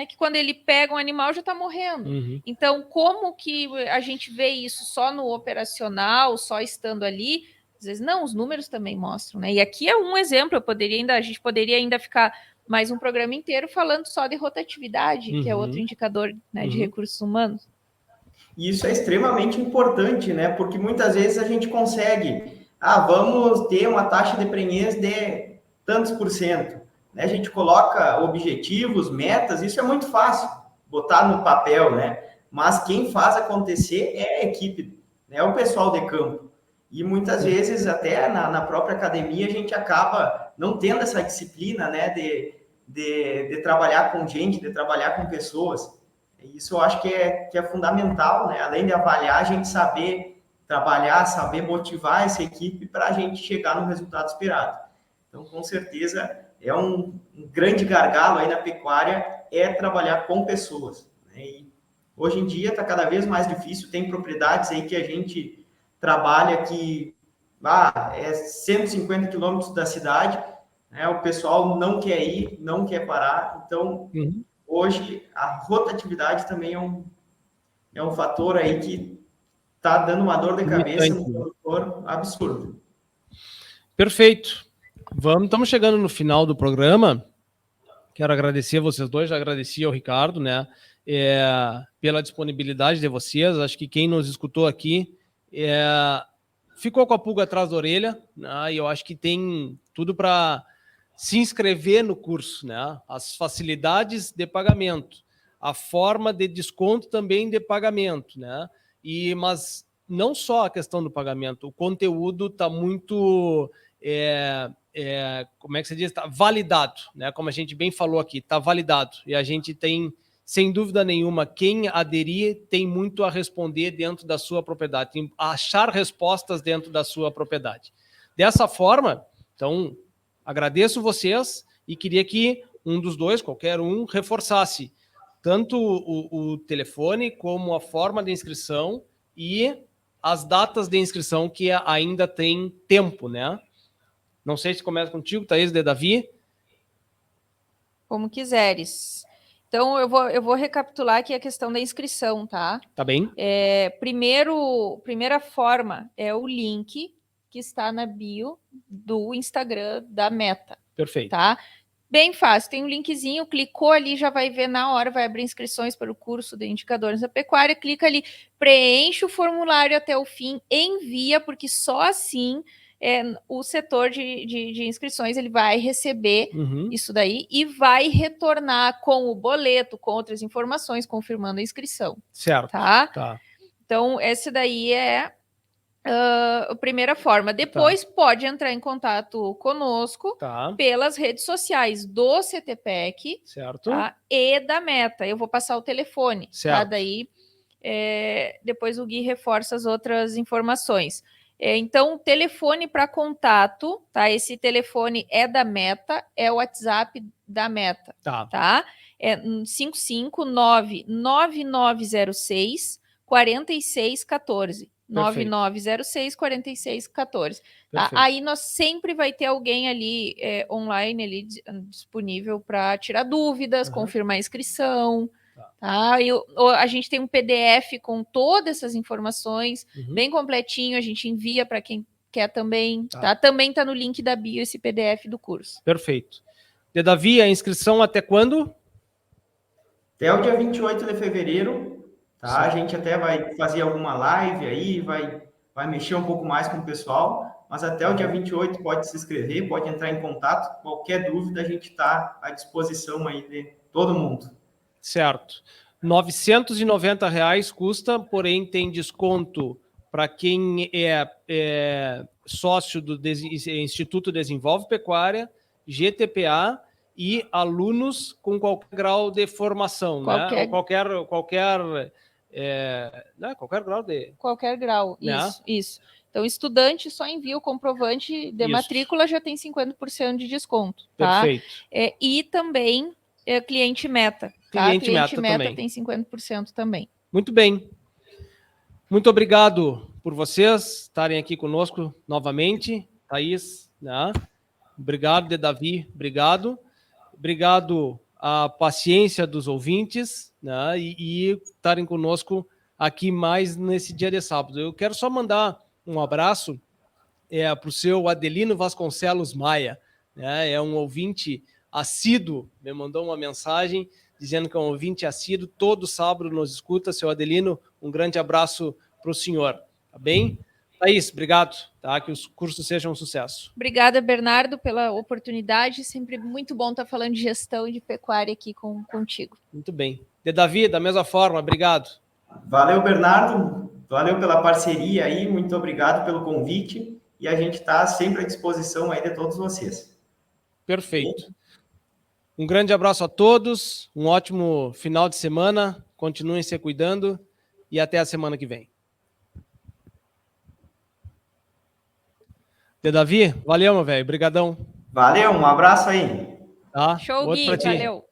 que quando ele pega um animal já está morrendo. Então, como que a gente vê isso só no operacional, só estando ali? Às vezes, não, os números também mostram, né? E aqui é um exemplo, a gente poderia ainda ficar mais um programa inteiro falando só de rotatividade, que é outro indicador, né, de recursos humanos. E isso é extremamente importante, né? Porque muitas vezes a gente consegue, vamos ter uma taxa de prenhez de tantos %. Né? A gente coloca objetivos, metas, isso é muito fácil, botar no papel, né? Mas quem faz acontecer é a equipe, né? É o pessoal de campo. E muitas vezes, até na própria academia, a gente acaba não tendo essa disciplina, né? De trabalhar com gente, de trabalhar com pessoas. Isso eu acho que é fundamental, né? Além de avaliar, a gente saber trabalhar, saber motivar essa equipe para a gente chegar no resultado esperado. Então, com certeza, é um grande gargalo aí na pecuária trabalhar com pessoas. Né? E hoje em dia está cada vez mais difícil, tem propriedades aí que a gente trabalha que 150 quilômetros da cidade, né? O pessoal não quer ir, não quer parar, então hoje a rotatividade também é um fator aí que está dando uma dor de cabeça no produtor absurdo. Perfeito. Estamos chegando no final do programa. Quero agradecer a vocês dois, já agradeci ao Ricardo, né, pela disponibilidade de vocês. Acho que quem nos escutou aqui ficou com a pulga atrás da orelha, né, e eu acho que tem tudo para se inscrever no curso, né? As facilidades de pagamento, a forma de desconto também de pagamento, né? Mas não só a questão do pagamento, o conteúdo está muito... como é que se diz? Está validado, né? Como a gente bem falou aqui, está validado. E a gente tem, sem dúvida nenhuma, quem aderir tem muito a responder dentro da sua propriedade, tem a achar respostas dentro da sua propriedade. Dessa forma, então, agradeço vocês e queria que um dos dois, qualquer um, reforçasse tanto o telefone como a forma de inscrição e as datas de inscrição que ainda tem tempo, né? Não sei se começa contigo, Thaís, de Davi. Como quiseres. Então, eu vou recapitular aqui a questão da inscrição, tá? Tá bem. Primeira forma é o link que está na bio do Instagram da Meta. Perfeito. Tá? Bem fácil, tem um linkzinho, clicou ali, já vai ver na hora, vai abrir inscrições para o curso de indicadores da pecuária, clica ali, preenche o formulário até o fim, envia, porque só assim o setor de inscrições ele vai receber isso daí e vai retornar com o boleto, com outras informações, confirmando a inscrição. Certo. Tá? Então, essa daí é a primeira forma. Depois pode entrar em contato conosco pelas redes sociais do CTPEC, certo, e da Meta. Eu vou passar o telefone, certo. Tá? Daí depois o Gui reforça as outras informações. Então, telefone para contato, tá? Esse telefone é da Meta, é o WhatsApp da Meta, tá? É 559-9906-4614. 9906-4614. Tá? Aí nós sempre vai ter alguém ali online ali, disponível para tirar dúvidas, confirmar a inscrição. Tá? A gente tem um PDF com todas essas informações, bem completinho, a gente envia para quem quer também. Tá? Também está no link da bio esse PDF do curso. Perfeito. De Davi, a inscrição até quando? Até o dia 28 de fevereiro. Tá? A gente até vai fazer alguma live aí, vai mexer um pouco mais com o pessoal, mas até o dia 28 pode se inscrever, pode entrar em contato. Qualquer dúvida, a gente está à disposição aí de todo mundo. Certo. R$ 990 custa, porém tem desconto para quem sócio do Instituto Desenvolve Pecuária, GTPA e alunos com qualquer grau de formação, né? Ou qualquer grau de... Qualquer grau, né? Isso. Então, estudante só envia o comprovante de matrícula, já tem 50% de desconto, tá? Perfeito. E também cliente meta, tá? Cliente meta tem 50% também. Muito bem. Muito obrigado por vocês estarem aqui conosco novamente. Thaís, né? Obrigado, Davi, obrigado. Obrigado à paciência dos ouvintes, né? E estarem conosco aqui mais nesse dia de sábado. Eu quero só mandar um abraço para o seu Adelino Vasconcelos Maia, né? É um ouvinte assíduo, me mandou uma mensagem dizendo que é um ouvinte assíduo, todo sábado nos escuta. Seu Adelino, um grande abraço para o senhor, tá bem? Thaís, obrigado, tá? Que os cursos sejam um sucesso. Obrigada, Bernardo, pela oportunidade, sempre muito bom estar falando de gestão e de pecuária aqui contigo. Muito bem. Davi, da mesma forma, obrigado. Valeu, Bernardo, valeu pela parceria aí, muito obrigado pelo convite, e a gente está sempre à disposição aí de todos vocês. Perfeito. Um grande abraço a todos, um ótimo final de semana, continuem se cuidando e até a semana que vem. Davi, valeu, meu velho, brigadão. Valeu, um abraço aí. Tá? Show, Gui, valeu.